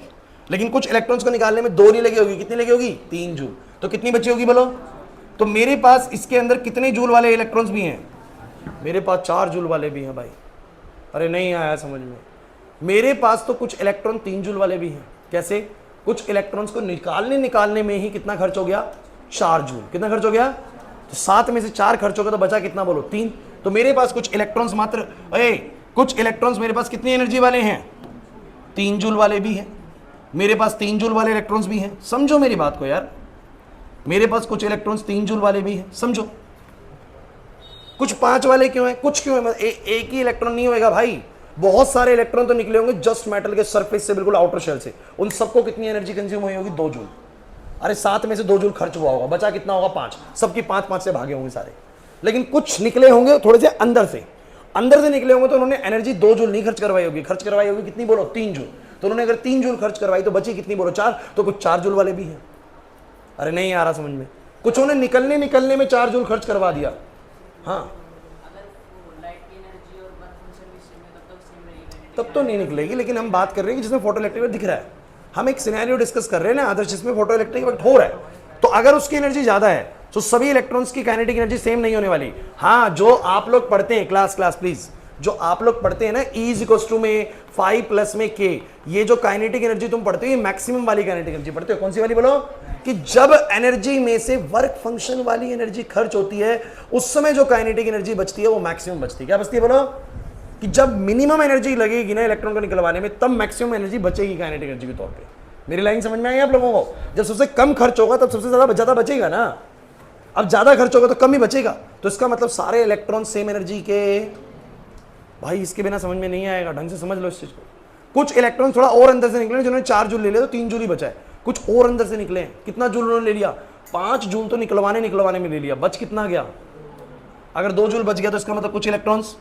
लेकिन कुछ इलेक्ट्रॉन्स को निकालने में 2 नहीं लगी होगी, कितनी लगी होगी? 3 जूल। तो कितनी बची होगी बोलो? तो मेरे पास इसके अंदर कितने जूल वाले इलेक्ट्रॉन्स भी हैं? मेरे पास 4 जूल वाले भी हैं भाई। अरे नहीं आया समझ में? मेरे पास तो कुछ इलेक्ट्रॉन 3 जूल वाले भी हैं। कैसे? कुछ इलेक्ट्रॉन्स को निकालने में ही कितना खर्च हो गया? 4 जूल। कितना खर्च हो गया? तो 7 में से 4 खर्च हो गया तो बचा कितना बोलो? 3। तो मेरे पास कुछ इलेक्ट्रॉन्स मात्र कुछ इलेक्ट्रॉन्स मेरे पास कितनी एनर्जी वाले हैं? 3 जूल वाले भी हैं। मेरे पास 3 जूल वाले इलेक्ट्रॉन्स भी हैं। समझो मेरी बात को यार, मेरे पास कुछ इलेक्ट्रॉन्स 3 जूल वाले भी हैं। समझो, कुछ 5 वाले क्यों हैं, कुछ क्यों है? एक ही इलेक्ट्रॉन नहीं होएगा भाई, बहुत सारे इलेक्ट्रॉन तो निकले होंगे जस्ट मेटल के सरफेस से, बिल्कुल आउटर शेल से। उन सबको कितनी एनर्जी कंज्यूम हुई होगी? 2 जूल। अरे 7 में से 2 जूल खर्च हुआ होगा, बचा कितना होगा? 5। सबकी 5-5 से भागे होंगे सारे, लेकिन कुछ निकले होंगे थोड़े से अंदर से निकले होंगे तो उन्होंने एनर्जी 2 जूल नहीं खर्च करवाई होगी, खर्च करवाई होगी कितनी बोलो? 3 जूल। तो उन्होंने अगर 3 जूल खर्च करवाई तो बची कितनी बोलो? 4। तो कुछ 4 जूल वाले भी हैं। अरे नहीं आ रहा समझ में? कुछ उन्होंने निकलने में 4 जूल खर्च करवा दिया। हाँ, तब तो नहीं निकलेगी, लेकिन हम बात कर रहे हैं कि जिसमें फोटो इलेक्ट्रिक दिख रहा है। हम एक सिनेरियो डिस्कस कर रहे हैं ना आदर्श, जिसमें फोटो इलेक्ट्रिक इफेक्ट हो रहा है, तो अगर उसकी एनर्जी ज्यादा है तो सभी इलेक्ट्रॉन्स की काइनेटिक एनर्जी सेम नहीं होने वाली। हाँ, जो आप लोग पढ़ते हैं क्लास प्लीज, जो आप लोग पढ़ते हैं ना E में 5 में K, ये जो काइनेटिक एनर्जी तुम पढ़ते हो ये मैक्सिमम वाली काइनेटिक एनर्जी पढ़ते हो। कौन सी वाली बोलो? कि जब एनर्जी में से वर्क फंक्शन वाली एनर्जी खर्च होती है उस समय जो काइनेटिक एनर्जी बचती है वो मैक्सिमम बचती है। क्या बचती है बोलो? कि जब मिनिमम एनर्जी लगेगी ना इलेक्ट्रॉन को निकलवाने में तब मैक्सिमम एनर्जी बचेगी काइनेटिक एनर्जी के तौर पे। मेरी लाइन समझ में आई आप लोगों को? जब सबसे कम खर्च होगा तब सबसे ज्यादा बचेगा ना। अब ज्यादा खर्च होगा तो कम ही बचेगा, तो इसका मतलब सारे इलेक्ट्रॉन सेम एनर्जी के। भाई इसके बिना समझ में नहीं आएगा, ढंग से समझ लो इस चीज को। कुछ इलेक्ट्रॉन थोड़ा और अंदर से निकले, जिन्होंने 4 जूल ले लिया तो 3 जूल ही बचा है। कुछ और अंदर से निकले, कितना जूल उन्होंने ले लिया? 5 जूल तो निकलवाने में ले लिया, बच कितना गया? अगर 2 जूल बच गया तो इसका मतलब कुछ इलेक्ट्रॉन्स,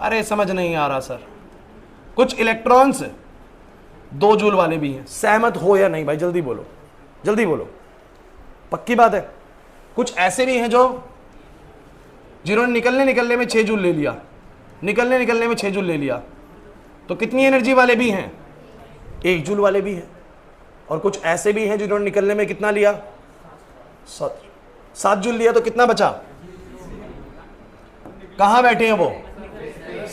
अरे समझ नहीं आ रहा सर, कुछ इलेक्ट्रॉन्स 2 जूल वाले भी हैं। सहमत हो या नहीं भाई? जल्दी बोलो, पक्की बात है? कुछ ऐसे भी हैं जो जिन्होंने निकलने में 6 जूल ले लिया, निकलने में 6 जूल ले लिया, तो कितनी एनर्जी वाले भी हैं? 1 जूल वाले भी हैं। और कुछ ऐसे भी हैं जिन्होंने निकलने में कितना लिया? 7 जूल लिया, तो कितना बचा? कहां बैठे हैं वो?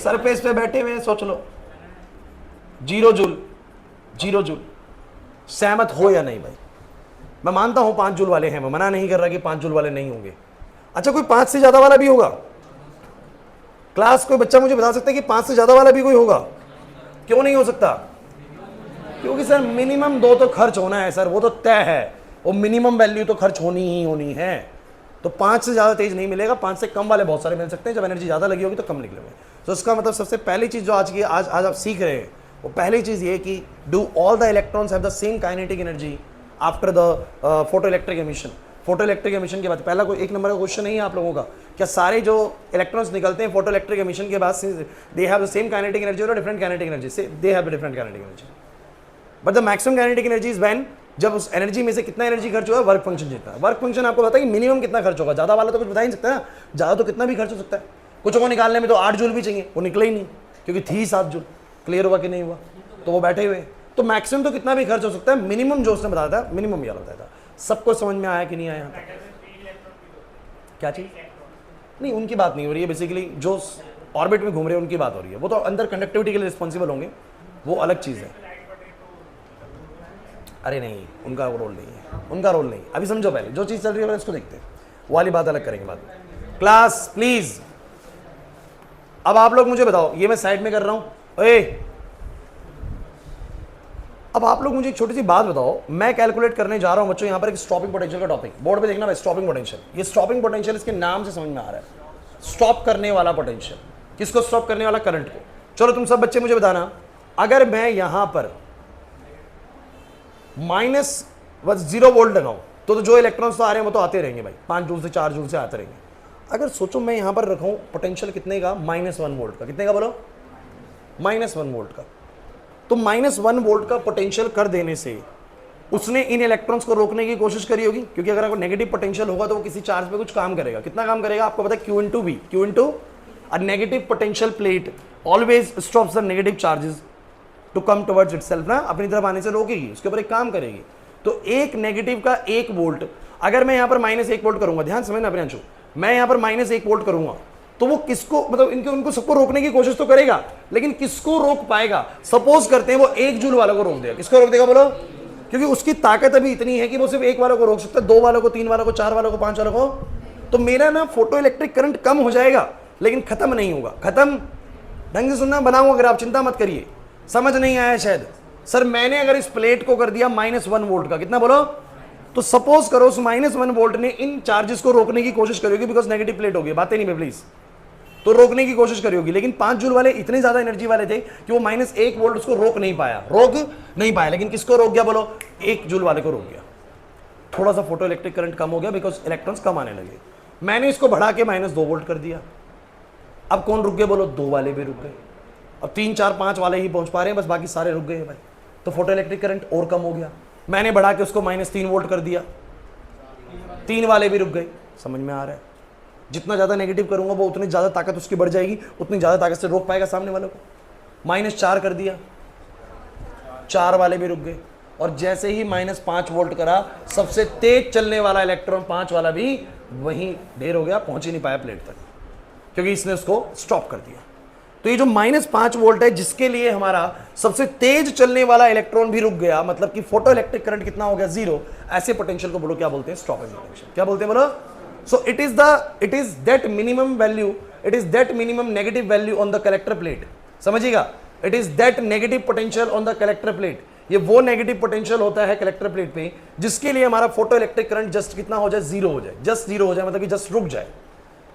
सरफेस पे बैठे हुए हैं, सोच लो। 0 जूल, 0 जूल। सहमत हो या नहीं भाई? मैं मानता हूं 5 जूल वाले हैं, मैं मना नहीं कर रहा कि 5 जूल वाले नहीं होंगे। अच्छा, कोई 5 से ज्यादा वाला भी होगा? क्लास कोई बच्चा मुझे बता सकता है कि 5 से ज्यादा वाला भी कोई होगा? क्यों नहीं हो सकता? क्योंकि सर मिनिमम 2 तो खर्च होना है सर, वो तो तय है, वो मिनिमम वैल्यू तो खर्च होनी ही होनी है। तो 5 से ज़्यादा तेज नहीं मिलेगा, 5 से कम वाले बहुत सारे मिल सकते हैं, जब एनर्जी ज़्यादा लगी होगी तो कम निकलेंगे। तो इसका मतलब सबसे पहली चीज़ जो आज आप सीख रहे हैं, वो पहली चीज़ ये कि do all the electrons have the same kinetic energy after the photo electric emission. Photo electric emission के बाद पहला कोई 1 नंबर का क्वेश्चन नहीं है आप लोगों का, क्या सारे जो इलेक्ट्रॉन्स निकलते हैं फोटो इलेक्ट्रिक एमिशन के बाद they have the same kinetic energy और डिफरेंट काइनेटिक एनर्जी? से they have different kinetic energy, but the maximum kinetic energy is when, जब उस एनर्जी में से कितना एनर्जी खर्च हुआ, वर्क फंक्शन जितना। वर्क फंक्शन आपको पता है कि मिनिमम कितना खर्च होगा, ज्यादा वाला तो कुछ बता ही नहीं सकता ना, ज्यादा तो कितना भी खर्च हो सकता है। कुछ को निकालने में तो 8 जूल भी चाहिए, वो निकले ही नहीं क्योंकि थी 7 जूल। क्लियर हुआ कि नहीं हुआ? तो वो बैठे हुए, तो मैक्सिमम तो कितना भी खर्च हो सकता है, मिनिमम जो उसने बताया था मिनिमम यह बताया था। सबको समझ में आया कि नहीं आया? क्या चीज? नहीं, उनकी बात नहीं हो रही है, बेसिकली जो ऑर्बिट में घूम रहे हैं उनकी बात हो रही है, वो तो अंदर कंडक्टिविटी के लिए रिस्पॉन्सिबल होंगे, वो अलग चीज है। अरे नहीं, उनका रोल नहीं है, उनका रोल नहीं। अभी समझो, पहले जो चीज चल रही है इसको देखते हैं, वो वाली बात अलग करेंगे बाद में। क्लास प्लीज, अब आप लोग मुझे बताओ, ये मैं साइड में कर रहा हूं। अब आप लोग मुझे एक छोटी सी बात बताओ, मैं कैलकुलेट करने जा रहा हूं बच्चों, यहां पर एक स्टॉपिंग पोटेंशियल का टॉपिक, बोर्ड पे देखना भाई, स्टॉपिंग पोटेंशियल। ये स्टॉपिंग पोटेंशियल इसके नाम से समझ में आ रहा है, स्टॉप करने वाला पोटेंशियल। किसको स्टॉप करने वाला? करंट को। चलो तुम सब बच्चे मुझे बताना, अगर मैं यहां पर -0 वोल्ट लगाऊं तो जो इलेक्ट्रॉन्स तो आ रहे हैं वो तो आते रहेंगे भाई, 5 जूल से 4 जूल से आते रहेंगे। अगर सोचो मैं यहां पर रखूं पोटेंशियल कितने का? -1 वोल्ट का। कितने का बोलो? -1 वोल्ट का। तो -1 वोल्ट का पोटेंशियल कर देने से उसने इन इलेक्ट्रॉन्स को रोकने की कोशिश करी होगी, क्योंकि अगर आपको नेगेटिव पोटेंशियल होगा तो वो किसी चार्ज पे कुछ काम करेगा। कितना काम करेगा आपको पता है? Q into V, Q into a negative potential plate always stops the negative charges to come towards itself, ना अपनी तरफ आने से रोकेगी, उसके ऊपर एक काम करेगी। तो एक नेगेटिव का 1 वोल्ट, अगर मैं यहाँ पर -1 वोल्ट करूंगा, ध्यान समझना प्रियांशु, मैं यहाँ पर -1 वोल्ट करूंगा तो वो किसको, मतलब उनको सबको रोकने की कोशिश तो करेगा, लेकिन किसको रोक पाएगा? सपोज करते हैं वो 1 जूल वालों को रोक देगा। किसको रोक देगा बोलो? क्योंकि उसकी ताकत अभी इतनी है कि वो सिर्फ 1 वालों को रोक सकता है, 2 वालों को, 3 वालों को, 4 वालों को, 5 वालों को। तो मेरा ना फोटो इलेक्ट्रिक करंट कम हो जाएगा, लेकिन खत्म नहीं होगा। खत्म, ढंग से सुनना, बनाऊंगा अगर आप, चिंता मत करिए। समझ नहीं आया शायद? सर मैंने अगर इस प्लेट को कर दिया -1 वोल्ट का, कितना बोलो? तो सपोज करो उस -1 वोल्ट ने इन चार्जेस को रोकने की कोशिश करी होगी, बिकॉज नेगेटिव प्लेट होगी, बातें नहीं प्लीज, तो रोकने की कोशिश करी होगी। लेकिन 5 जूल वाले इतने ज्यादा एनर्जी वाले थे कि वो -1 वोल्ट उसको रोक नहीं पाया, लेकिन किसको रोक गया बोलो? 1 जूल वाले को रोक गया। थोड़ा सा फोटो इलेक्ट्रिक करंट कम हो गया, बिकॉज इलेक्ट्रॉन्स कम आने लगे। मैंने इसको बढ़ा के -2 वोल्ट कर दिया। अब कौन रुक गए बोलो? 2 वाले भी रुक गए। अब 3, 4, 5 वाले ही पहुंच पा रहे हैं, बस बाकी सारे रुक गए भाई। तो फोटो इलेक्ट्रिक करंट और कम हो गया। मैंने बढ़ा के उसको -3 वोल्ट कर दिया, 3 वाले भी रुक गए। समझ में आ रहा है? जितना ज्यादा नेगेटिव करूंगा वो उतनी ज्यादा ताकत उसकी बढ़ जाएगी, उतनी ज्यादा ताकत से रोक पाएगा सामने वालों को। -4 कर दिया, 4 वाले भी रुक गए। और जैसे ही -5 वोल्ट करा, सबसे तेज चलने वाला इलेक्ट्रॉन 5 वाला भी वहीं ढेर हो गया, पहुंच ही नहीं पाया प्लेट तक, क्योंकि इसने उसको स्टॉप कर दिया। तो ये जो -5 वोल्ट है, जिसके लिए हमारा सबसे तेज चलने वाला इलेक्ट्रॉन भी रुक गया, मतलब कि फोटो इलेक्ट्रिक करंट कितना हो गया? 0। ऐसे पोटेंशियल को बोलो क्या बोलते हैं? Stopping potential. क्या बोलते हैं बोलो? So it is that minimum value, it is that minimum negative value on the collector plate. समझिएगा? It is that negative potential on the collector plate. ये वो नेगेटिव पोटेंशियल होता है कलेक्टर प्लेट पे, जिसके लिए हमारा फोटो इलेक्ट्रिक करंट जस्ट कितना हो जाए? 0 हो जाए। जस्ट 0 हो जाए मतलब कि जस्ट रुक जाए।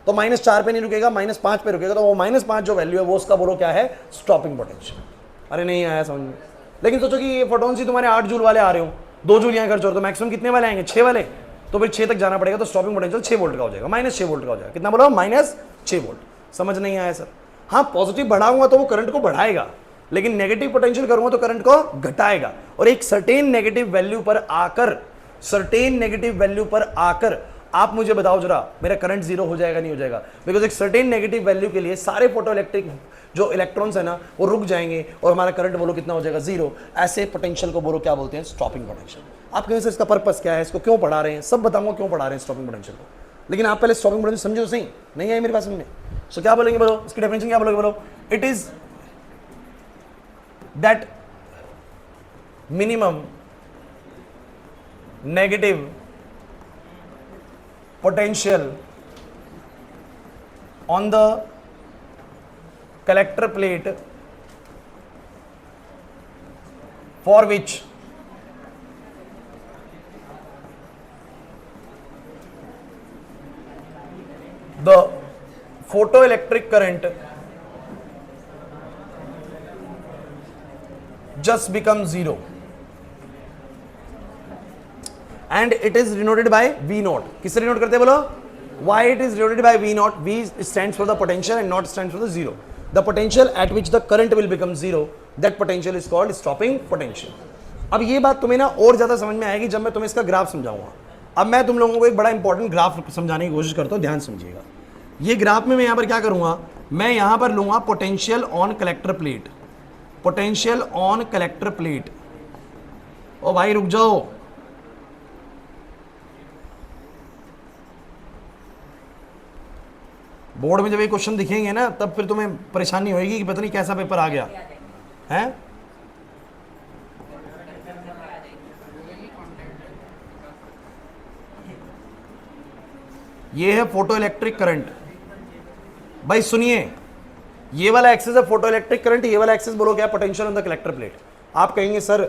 तो -4 पे नहीं रुकेगा, -5 पे रुकेगा। तो वो -5 जो वैल्यू है वो उसका बोलो क्या है? Stopping potential. अरे नहीं आया समझ में? लेकिन सोचो कि ये फोटोन्स ही तुम्हारे 8 जूल वाले आ रहे हो, 2 जूल यहाँ खर्च हो, तो मैक्सिमम कितने वाले आएंगे? 6 वाले। तो फिर 6 तक जाना पड़ेगा, तो स्टॉपिंग पोटेंशियल 6 वोल्ट का हो जाएगा, -6 वोल्ट का हो जाएगा। कितना बोलो? -6 वोल्ट। समझ नहीं आया सर? हाँ, पॉजिटिव बढ़ाऊंगा तो वो करंट को बढ़ाएगा, लेकिन नेगेटिव पोटेंशियल करूंगा तो करंट को घटाएगा। और एक सर्टेन नेगेटिव वैल्यू पर आकर आप मुझे बताओ जरा, मेरा करंट 0 हो जाएगा नहीं हो जाएगा? बिकॉज एक सर्टेन नेगेटिव वैल्यू के लिए सारे फोटो इलेक्ट्रिक जो इलेक्ट्रॉन्स है ना, वो रुक जाएंगे और हमारा करंट बोलो कितना हो जाएगा? 0। ऐसे पोटेंशियल को बोलो क्या बोलते हैं? Stopping potential. आप कहें सर इसका पर्पस क्या है, इसको क्यों पढ़ा रहे हैं? सब बताऊंगा क्यों पढ़ा रहे हैं स्टॉपिंग पोटेंशियल को, लेकिन आप पहले स्टॉपिंग पोटेंशियल समझो। सही नहीं है मेरे पास में? सो क्या बोलेंगे बोलो, इसकी डेफिनेशन क्या बोलोगे बोलो, it is that minimum negative potential on the collector plate for which the photoelectric current just becomes zero and it is denoted by V naught. किससे डिनोट करते हैं बोलो, why it is denoted by V naught? V stands for the potential and not stands for the zero. The potential at which the current will become zero, that potential is called stopping potential. अब ये बात तुम्हें ना और ज्यादा समझ में आएगी जब मैं तुम्हें इसका ग्राफ समझाऊंगा। अब मैं तुम लोगों को एक बड़ा इंपॉर्टेंट ग्राफ समझाने की कोशिश करता हूं, ध्यान समझिएगा। ये ग्राफ में मैं यहां पर क्या करूंगा, मैं यहां पर लूंगा potential on collector plate, potential on collector plate. ओ भाई रुक जाओ, बोर्ड में जब ये क्वेश्चन दिखेंगे ना तब फिर तुम्हें परेशानी होगी कि पता नहीं कैसा पेपर आ गया है। ये है फोटो इलेक्ट्रिक करंट। भाई सुनिए, ये वाला एक्सेस है फोटो इलेक्ट्रिक करंट, ये वाला एक्सेस बोलो क्या, potential on the collector plate. आप कहेंगे sir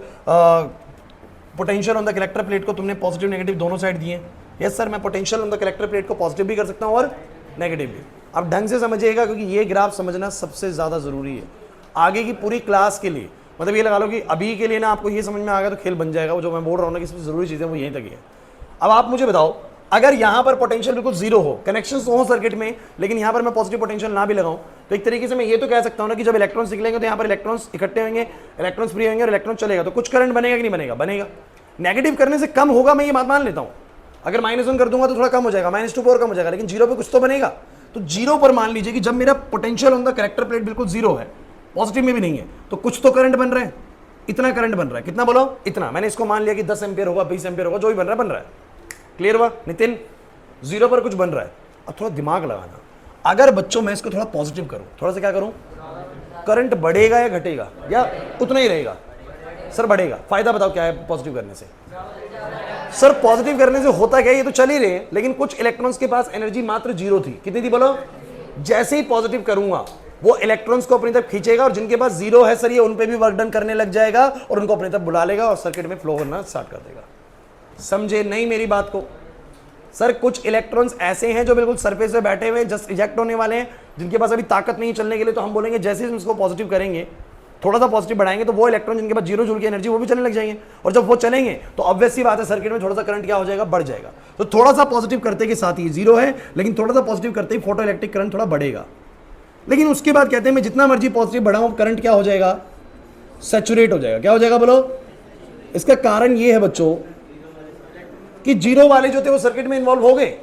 potential on the collector plate को तुमने पॉजिटिव नेगेटिव दोनों साइड दिए। यस सर, मैं potential on the collector plate को पॉजिटिव भी कर सकता हूं और नेगेटिव भी। अब ढंग से समझिएगा क्योंकि ये ग्राफ समझना सबसे ज्यादा जरूरी है आगे की पूरी क्लास के लिए। मतलब ये लगा लो कि अभी के लिए ना आपको ये समझ में आ गया तो खेल बन जाएगा। वो जो मैं बोल रहा हूँ ना कि सबसे जरूरी चीजें वो यहीं तक ही है। अब आप मुझे बताओ, अगर यहां पर पोटेंशियल बिल्कुल जीरो हो, कनेक्शन हो सर्किट में, लेकिन यहां पर मैं पॉजिटिव पोटेंशियल ना भी लगाऊं, तो एक तरीके से मैं ये तो कह सकता हूं ना कि जब इलेक्ट्रॉन्स निकलेंगे तो यहां पर इलेक्ट्रॉन्स इकट्ठे होंगे, इलेक्ट्रॉन्स फ्री होंगे और इलेक्ट्रॉन चलेगा, तो कुछ करंट बनेगा कि नहीं बनेगा, बनेगा। नेगेटिव करने से कम होगा, मैं ये बात मान लेता हूं। अगर -1 कर दूंगा तो थोड़ा कम हो जाएगा, -2 पर और कम हो जाएगा, लेकिन जीरो पे कुछ तो बनेगा। तो जीरो पर मान लीजिए कि जब मेरा potential on the collector plate बिल्कुल जीरो है, पॉजिटिव में भी नहीं है, तो कुछ तो करंट बन रहा है। इतना करंट बन रहा है, कितना बोलो, इतना। मैंने इसको मान लिया कि 10 एम्पियर होगा, 20 एम्पियर होगा, जो भी बन रहा है। क्लियर हुआ नितिन? जीरो पर कुछ बन रहा है। अब थोड़ा दिमाग लगाना, अगर बच्चों मैं इसको थोड़ा पॉजिटिव करूं, थोड़ा सा क्या करूं, करंट बढ़ेगा या घटेगा या उतना ही रहेगा? सर बढ़ेगा। फायदा बताओ क्या है पॉजिटिव करने से? सर पॉजिटिव करने से होता क्या है, ये तो चल ही रहे हैं, लेकिन कुछ इलेक्ट्रॉन्स के पास एनर्जी मात्र जीरो थी। कितनी थी बोलो? जैसे ही पॉजिटिव करूंगा वो इलेक्ट्रॉन्स को अपनी तरफ खींचेगा और जिनके पास जीरो है सर ये उन पे भी वर्क डन करने लग जाएगा और उनको अपनी तरफ बुला लेगा और सर्किट में फ्लो करना स्टार्ट कर देगा। समझे नहीं मेरी बात को? सर कुछ इलेक्ट्रॉन्स ऐसे हैं जो बिल्कुल सरफेस पे बैठे हुए जस्ट इजेक्ट होने वाले हैं, जिनके पास अभी ताकत नहीं चलने के लिए, तो हम बोलेंगे जैसे ही उसको पॉजिटिव करेंगे, थोड़ा सा पॉजिटिव बढ़ाएंगे, तो वो इलेक्ट्रॉन जिनके पास जीरो जूल की एनर्जी वो भी चलने लग जाएंगे, और जब वो चलेंगे तो ऑब्वियस सी बात है सर्किट में थोड़ा सा करंट क्या हो जाएगा, बढ़ जाएगा। तो थोड़ा सा पॉजिटिव करते के साथ ही जीरो है, लेकिन थोड़ा सा पॉजिटिव करते ही फोटो इलेक्ट्रिक करंट थोड़ा बढ़ेगा। लेकिन उसके बाद कहते हैं मैं जितना मर्जी पॉजिटिव बढ़ाऊं करंट क्या हो जाएगा, सैचुरेट हो जाएगा। क्या हो जाएगा बोलो? इसका कारण ये है बच्चों कि जीरो वाले जो थे वो सर्किट में इन्वॉल्व हो गए,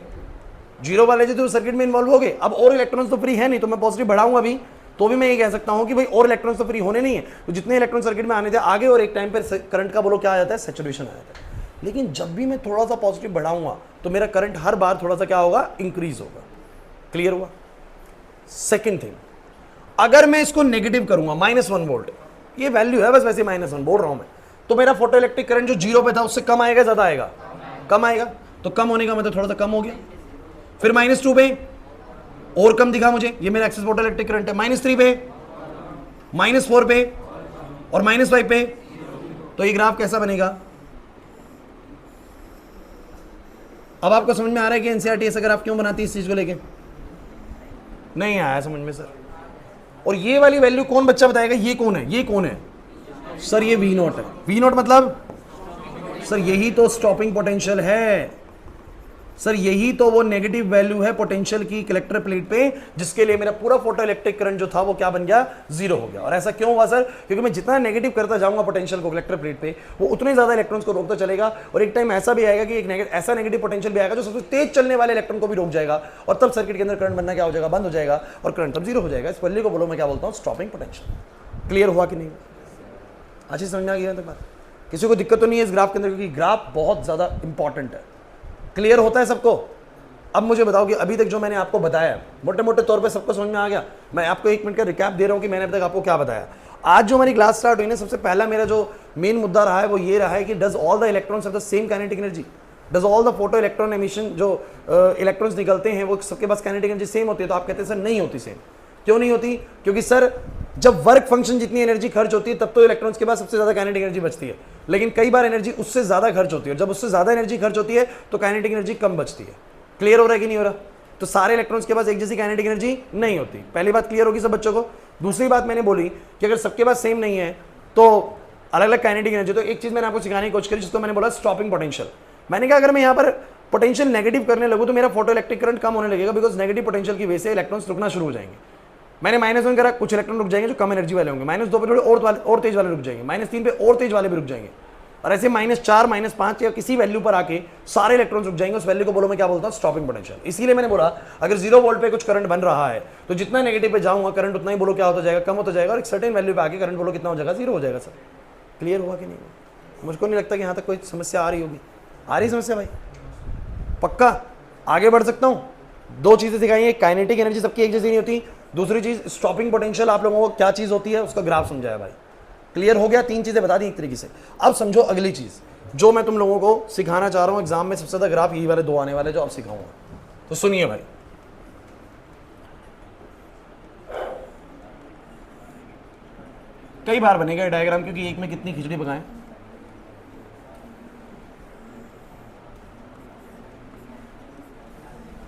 जीरो वाले जो थे वो सर्किट में इन्वॉल्व हो गए। अब और इलेक्ट्रॉन्स तो फ्री है नहीं, तो मैं पॉजिटिव बढ़ाऊंगा अभी तो भी मैं ये कह सकता हूं कि भाई और इलेक्ट्रॉन्स तो फ्री होने नहीं है, तो जितने इलेक्ट्रॉन सर्किट में आने थे आगे, और एक टाइम पर करंट का बोलो क्या आ जाता है, सैचुरेशन आ जाता है। लेकिन जब भी मैं थोड़ा सा पॉजिटिव बढ़ाऊंगा तो मेरा करंट हर बार थोड़ा सा क्या होगा, इंक्रीज होगा। क्लियर हुआ? सेकेंड थिंग, अगर मैं इसको नेगेटिव करूंगा, -1 वोल्ट, ये वैल्यू है बस वैसे -1 बोल रहा हूं मैं, तो मेरा फोटो इलेक्ट्रिक करंट जो जीरो पे था उससे कम आएगा, ज्यादा आएगा? कम आएगा। तो कम होने का मतलब थोड़ा सा कम हो गया। फिर -2 पे और कम दिखा मुझे, ये मेरा एक्सेस फोटो इलेक्ट्रिक करंट है। -3 पे, -4 पे और -5 पे, तो ये ग्राफ कैसा बनेगा? अब आपको समझ में आ रहा है कि एनसीईआरटी ऐसा ग्राफ क्यों बनाती है इस चीज को लेके? नहीं आया समझ में सर। और ये वाली वैल्यू कौन बच्चा बताएगा, ये कौन है, ये कौन है? सर ये V नॉट है। V नॉट मतलब सर यही तो स्टॉपिंग पोटेंशियल है। सर यही तो वो नेगेटिव वैल्यू है पोटेंशियल की कलेक्टर प्लेट पे, जिसके लिए मेरा पूरा फोटो इलेक्ट्रिक करंट जो था वो क्या बन गया, जीरो हो गया। और ऐसा क्यों हुआ सर? क्योंकि मैं जितना नेगेटिव करता जाऊंगा पोटेंशियल को कलेक्टर प्लेट पे, वो उतने ज्यादा इलेक्ट्रॉन्स को रोकता चलेगा, और एक टाइम ऐसा भी आएगा कि एक ऐसा नेगेटिव पोटेंशियल भी आएगा जो सबसे तेज चलने वाले इलेक्ट्रॉन को भी रोक जाएगा, और तब सर्किट के अंदर करंट बनना क्या हो जाएगा, बंद हो जाएगा, और करंट तब जीरो हो जाएगा। इस वैल्यू को बोलो मैं क्या बोलता हूँ, स्टॉपिंग पोटेंशियल। क्लियर हुआ कि नहीं? अच्छी समझ में आ गई तक बात? किसी को दिक्कत तो नहीं है इस ग्राफ के अंदर, क्योंकि ग्राफ बहुत ज्यादा इंपॉर्टेंट है। क्लियर होता है सबको? अब मुझे बताओ कि अभी तक जो मैंने आपको बताया मोटे मोटे तौर पे सबको समझ में आ गया? मैं आपको 1 मिनट का रिकैप दे रहा हूं कि मैंने अभी तक आपको क्या बताया। आज जो हमारी क्लास स्टार्ट हुई ना, सबसे पहला मेरा जो मेन मुद्दा रहा है वो ये रहा है कि does all the electrons have the same kinetic energy, does all the photo electron emission जो इलेक्ट्रॉन्स निकलते हैं वो सबके पास काइनेटिक एनर्जी सेम होती है? तो आप कहते हैं सर नहीं होती सेम। क्यों नहीं होती? क्योंकि सर जब वर्क फंक्शन जितनी एनर्जी खर्च होती है तब तो इलेक्ट्रॉन्स के पास सबसे ज्यादा काइनेटिक एनर्जी बचती है, लेकिन कई बार एनर्जी उससे ज्यादा खर्च होती है, जब उससे ज्यादा एनर्जी खर्च होती है तो काइनेटिक एनर्जी कम बचती है। क्लियर हो रहा है कि नहीं हो रहा? तो सारे इलेक्ट्रॉन्स के पास एक जैसी काइनेटिक एनर्जी नहीं होती। पहली बात क्लियर होगी सब बच्चों को। दूसरी बात मैंने बोली कि अगर सबके पास सेम नहीं है तो अलग अलग काइनेटिक एनर्जी, तो एक चीज मैंने आपको सिखाने की कोशिश करी जिसको मैंने बोला स्टॉपिंग पोटेंशियल। मैंने कहा अगर मैं यहाँ पर पोटेंशियल नेगेटिव करने लगूँ तो मेरा फोटो इलेक्ट्रिक करंट कम होने लगेगा, बिकॉज नेगेटिव पोटेंशियल की वजह से इलेक्ट्रॉन्स रुकना शुरू हो जाएंगे। मैंने -1 करा, कुछ इलेक्ट्रॉन रुक जाएंगे जो कम एनर्जी वाले होंगे, -2 पे थोड़े और तेज वाले रुक जाएंगे, -3 पे और तेज वाले भी रुक जाएंगे, और ऐसे -4 -5 या किसी वैल्यू पर आके सारे इलेक्ट्रॉन्स रुक जाएंगे। उस वैल्यू को बोलो मैं क्या बोलता हूँ? Stopping potential. इसीलिए मैंने बोला अगर 0 वोल्ट पे कुछ करंट बन रहा है तो जितना नेगेटिव पे जाऊंगा करंट उतना ही बोलो क्या होता जाएगा? कम होता जाएगा, और एक सर्टेन वैल्यू पे आके करंट बोलो कितना हो जाएगा? 0 हो जाएगा। सर क्लियर हुआ कि नहीं हुआ? मुझको नहीं लगता कि यहाँ तक कोई समस्या आ रही होगी। आ रही समस्या भाई? पक्का आगे बढ़ सकता हूँ? 2 चीजें सिखाई हैं, काइनेटिक एनर्जी सबकी एक जैसी नहीं होती, दूसरी चीज स्टॉपिंग पोटेंशियल आप लोगों को क्या चीज होती है उसका ग्राफ समझाया भाई। क्लियर हो गया? 3 चीजें बता दी एक तरीके से। अब समझो अगली चीज जो मैं तुम लोगों को सिखाना चाह रहा हूं, एग्जाम में सबसे ज्यादा ग्राफ यही वाले 2 आने वाले जो अब सिखाऊंगा, तो सुनिए भाई। कई बार बनेगा डायग्राम क्योंकि एक में कितनी खिचड़ी पकाएं।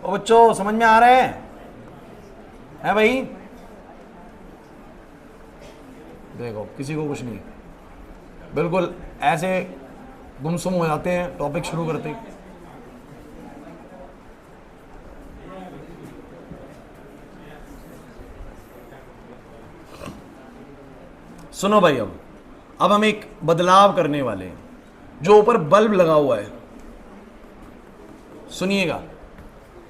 ओ बच्चों समझ में आ रहा है भाई? देखो किसी को कुछ नहीं, बिल्कुल ऐसे गुमसुम हो जाते हैं टॉपिक शुरू करते ही। सुनो भाई, अब हम एक बदलाव करने वाले हैं। जो ऊपर बल्ब लगा हुआ है, सुनिएगा,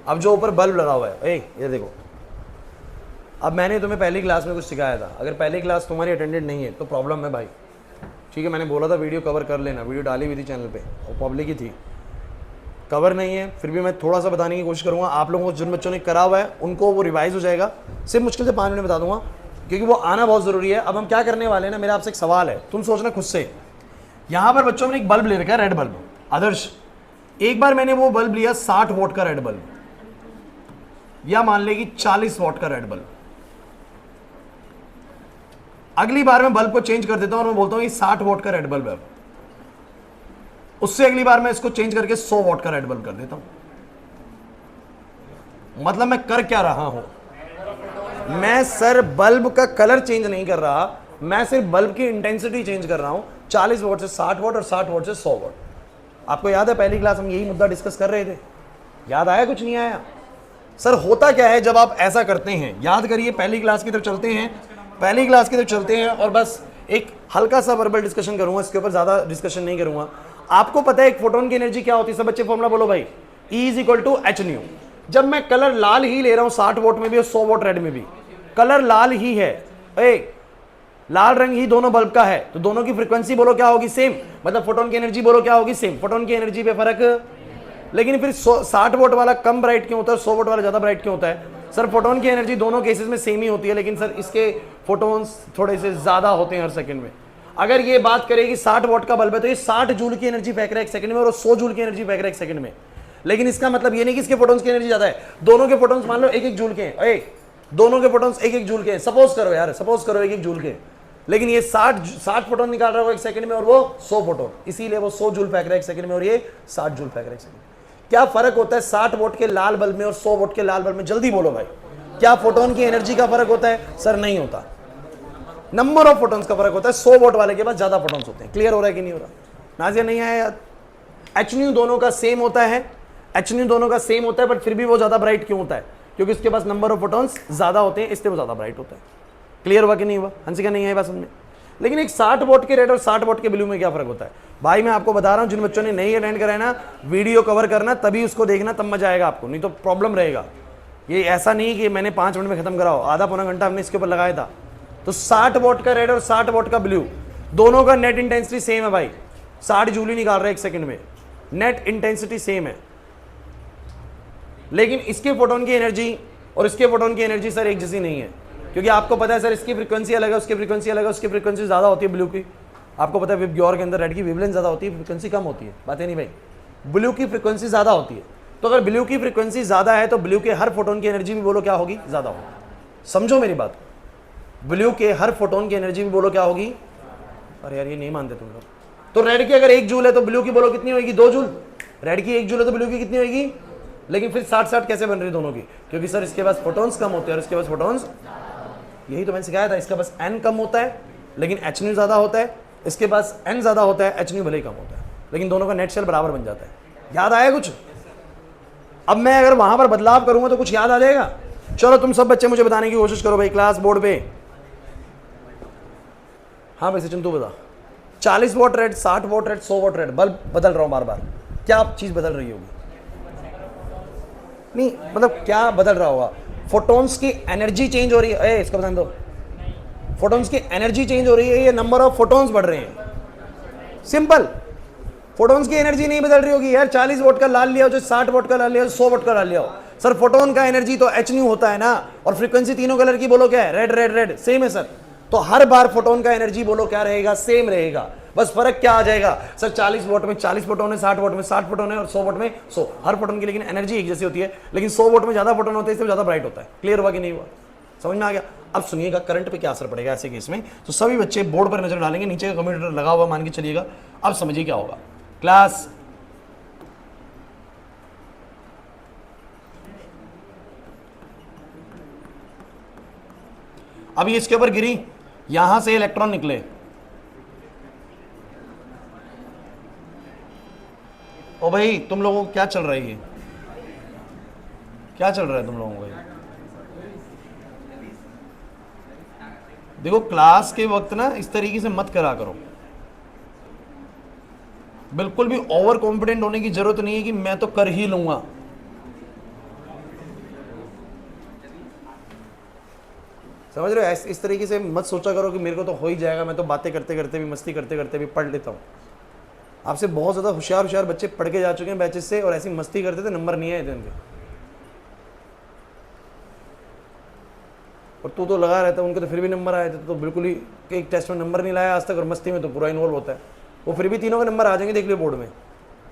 अब जो ऊपर बल्ब लगा हुआ है, ये देखो, अब मैंने तुम्हें पहली क्लास में कुछ सिखाया था, अगर पहली क्लास तुम्हारी अटेंडेड नहीं है तो प्रॉब्लम है भाई। ठीक है, मैंने बोला था वीडियो कवर कर लेना, वीडियो डाली हुई थी चैनल पे और पब्लिक ही थी, कवर नहीं है, फिर भी मैं थोड़ा सा बताने की कोशिश करूंगा। आप लोगों को जिन बच्चों ने करा हुआ है उनको वो रिवाइज हो जाएगा, सिर्फ मुश्किल से 5 मिनट बता दूंगा क्योंकि वो आना बहुत ज़रूरी है। अब हम क्या करने वाले हैं ना, मेरा आपसे एक सवाल है, तुम सोचना खुद से। यहाँ पर बच्चों ने एक बल्ब ले रखा है, रेड बल्ब। आदर्श, एक बार मैंने वो बल्ब लिया 60 वॉट का रेड बल्ब, या मान ले कि 40 वॉट का रेड बल्ब। अगली बार मैं बल्ब को चेंज कर देता हूं और मैं बोलता हूं ये 60 वॉट का रेड बल्ब है। उससे अगली बार मैं इसको चेंज करके 100 वॉट का रेड बल्ब कर देता हूं। मतलब मैं कर क्या रहा हूं? मैं सर बल्ब का कलर चेंज नहीं कर रहा, मैं सिर्फ बल्ब की इंटेंसिटी चेंज कर रहा हूं, 40 वॉट से 60 वॉट और 60 वॉट से 100 वॉट। आपको याद है पहली क्लास हम यही मुद्दा डिस्कस कर रहे थे? याद आया? कुछ नहीं आया? सर होता क्या है जब आप ऐसा करते हैं, याद करिए, पहली क्लास की तरफ चलते हैं, पहली क्लास की तरफ चलते हैं और बस एक हल्का सा वर्बल डिस्कशन करूंगा, इसके ऊपर ज्यादा डिस्कशन नहीं करूंगा। आपको पता है एक फोटोन की एनर्जी क्या होती है? सब बच्चे फॉर्मूला बोलो भाई, E = h/nu। जब मैं कलर लाल ही ले रहा हूं 60 वोट में भी और 100 वोट रेड में भी, कलर लाल ही है, लाल रंग ही दोनों बल्ब का है, तो दोनों की फ्रीक्वेंसी बोलो क्या होगी? सेम। मतलब फोटोन की एनर्जी बोलो क्या होगी? सेम। फोटोन की एनर्जी पे फर्क, लेकिन फिर 60 वोट वाला कम ब्राइट क्यों होता है, 100 वोट वाला ज्यादा ब्राइट क्यों होता है? सर फोटोन की एनर्जी दोनों केसेस में सेम ही होती है, लेकिन सर इसके फोटोन्स थोड़े से ज्यादा होते हैं हर सेकंड में। अगर ये बात करें कि 60 वॉट का बल्ब है तो ये 60 जूल की एनर्जी फेंक रहा है 1 सेकंड में और 100 जूल की एनर्जी फेंक रहा है 1 सेकंड में। लेकिन इसका मतलब ये नहीं कि इसके फोटोन्स की एनर्जी ज्यादा है, दोनों के फोटोन्स मान लो 1-1 जूल के हैं, दोनों के फोटोन्स 1-1 जूल के हैं, सपोज करो यार, सपोज करो 1-1 जूल के, लेकिन ये 60 फोटोन निकाल रहा है 1 सेकंड में और वो 100 फोटोन, इसीलिए वो 100 जूल फेंक रहा है 1 सेकंड में और ये 60 जूल फेंक रहा है 1 सेकंड। क्या फर्क होता है 60 वोट के लाल बल्ब में और 100 वोट के लाल बल्ब में? जल्दी बोलो भाई, क्या फोटोन की एनर्जी का फर्क होता है? सर नहीं होता, नंबर ऑफ फोटोन्स का फर्क होता है। 100 वोट वाले के पास ज्यादा फोटोन्स होते हैं। क्लियर हो रहा है कि नहीं हो रहा? नाजिया नहीं आया याद? h/nu दोनों का सेम होता है, h/nu दोनों का सेम होता है, बट फिर भी वो ज्यादा ब्राइट क्यों होता है? क्योंकि उसके पास नंबर ऑफ फोटोन्स ज्यादा होते हैं, इसलिए वो ज्यादा ब्राइट होता है। क्लियर हुआ कि नहीं हुआ? हंसिका नहीं आई बात समझ में? लेकिन एक 60 वोट के रेड और 60 वोट के ब्लू में क्या फर्क होता है? भाई मैं आपको बता रहा हूं, जिन बच्चों ने नहीं अटेंड करा है ना, वीडियो कवर करना, तभी उसको देखना, तब मजा आएगा आपको, नहीं तो प्रॉब्लम रहेगा। ये ऐसा नहीं कि मैंने 5 मिनट में खत्म कराओ, आधा पौना घंटा हमने इसके ऊपर लगाया था। तो 60 वोट का रेड और 60 वोट का ब्लू, दोनों का नेट इंटेंसिटी सेम है भाई, 60 जूल ही निकाल रहे हैं 1 सेकंड में, नेट इंटेंसिटी सेम है। लेकिन इसके फोटोन की एनर्जी और इसके फोटोन की एनर्जी सर एक जैसी नहीं है, क्योंकि आपको पता है सर इसकी फ्रीक्वेंसी अलग है, उसकी फ्रीक्वेंसी अलग है, उसकी फ्रीक्वेंसी ज़्यादा होती है ब्लू की, आपको पता है विबग्योर के अंदर रेड की वेवलेंथ ज़्यादा होती है, फ्रीक्वेंसी कम होती है, बात है नहीं भाई, ब्लू की फ्रीक्वेंसी ज़्यादा होती है। तो अगर ब्लू की फ्रीक्वेंसी ज़्यादा है तो ब्लू के हर फोटोन की एनर्जी भी बोलो क्या होगी, ज़्यादा होगी। समझो मेरी बात, ब्लू के हर फोटोन की एनर्जी भी बोलो क्या होगी। अरे यार ये नहीं मानते तुम लोग। तो रेड की अगर 1 जूल है तो ब्लू की बोलो कितनी होगी, 2 जूल। रेड की 1 जूल है तो ब्लू की कितनी होगी, लेकिन फिर 60-60 कैसे बन रही दोनों की, क्योंकि सर इसके पास फोटोन्स कम होते हैं और इसके पास फोटोन्स, यही तो मैंने सिखाया था, इसका पास n कम होता है लेकिन h न्यू ज़्यादा होता है, इसके पास n ज़्यादा होता है, h न्यू भले ही कम होता है, लेकिन दोनों का नेट शेल बराबर बन जाता है। याद आया कुछ? अब मैं अगर वहां पर बदलाव करूंगा तो कुछ याद आ जाएगा। चलो तुम सब बच्चे मुझे बताने की कोशिश करो भाई क्लास बोर्ड पे। हाँ भाई सचिन तू बता। 40 vote red, 60 vote red, 100 vote red, bulb बदल रहा हूं बार बार, क्या चीज बदल रही होगी? नहीं मतलब क्या बदल रहा होगा? फोटोन्स की एनर्जी चेंज हो रही है, इसको बता दो, फोटोन्स की एनर्जी चेंज हो रही है, ये नंबर ऑफ फोटोन्स बढ़ रहे हैं, सिंपल। फोटोन्स की एनर्जी नहीं बदल रही होगी यार, 40 वोट का लाल लिया हो, जो 60 वोट का लाल लिया हो, 100 वोट का लाल लिया हो, सर फोटोन का एनर्जी तो एच न्यू होता है ना, और फ्रीक्वेंसी तीनों कलर की बोलो क्या है, रेड रेड रेड, सेम है सर। तो हर बार फोटोन का एनर्जी बोलो क्या रहेगा, सेम रहेगा, बस फर्क क्या आ जाएगा सर, 40 वोट में 40 फोटोन है, 60 वोट में 60 फोटोन है, और 100 वोट में 100। हर फोटोन की लेकिन एनर्जी एक जैसी होती है, लेकिन 100 वोट में ज्यादा फोटोन होते हैं, इससे ज्यादा ब्राइट होता है। क्लियर हुआ कि नहीं हुआ, समझ में आ गया? अब सुनिएगा करंट पे क्या असर पड़ेगा ऐसे केस में। तो सभी बच्चे बोर्ड पर नजर डालेंगे, नीचे का कम्यूटेटर लगा हुआ मान के चलिएगा। अब समझिए क्या होगा क्लास। अब ये इसके ऊपर गिरी, यहां से इलेक्ट्रॉन निकले, ओ भाई तुम लोगों को क्या चल रहा है, ये क्या चल रहा है तुम लोगों को? देखो क्लास के वक्त ना इस तरीके से मत करा करो, बिल्कुल भी ओवर कॉन्फिडेंट होने की जरूरत नहीं है कि मैं तो कर ही लूंगा। समझ रहे हो? इस तरीके से मत सोचा करो कि मेरे को तो हो ही जाएगा, मैं तो बातें करते करते भी, मस्ती करते करते भी पढ़ लेता हूँ। आपसे बहुत ज़्यादा होशियार बच्चे पढ़ के जा चुके हैं बैचेस से, और ऐसी मस्ती करते थे, नंबर नहीं आए थे उनके। और तू तो लगा रहता है, उनके तो फिर भी नंबर आए थे, तो बिल्कुल ही एक टेस्ट में नंबर नहीं लाया आज तक, और मस्ती में तो पूरा इन्वॉल्व होता है। वो फिर भी तीनों के नंबर आ जाएंगे, देख लियो बोर्ड में,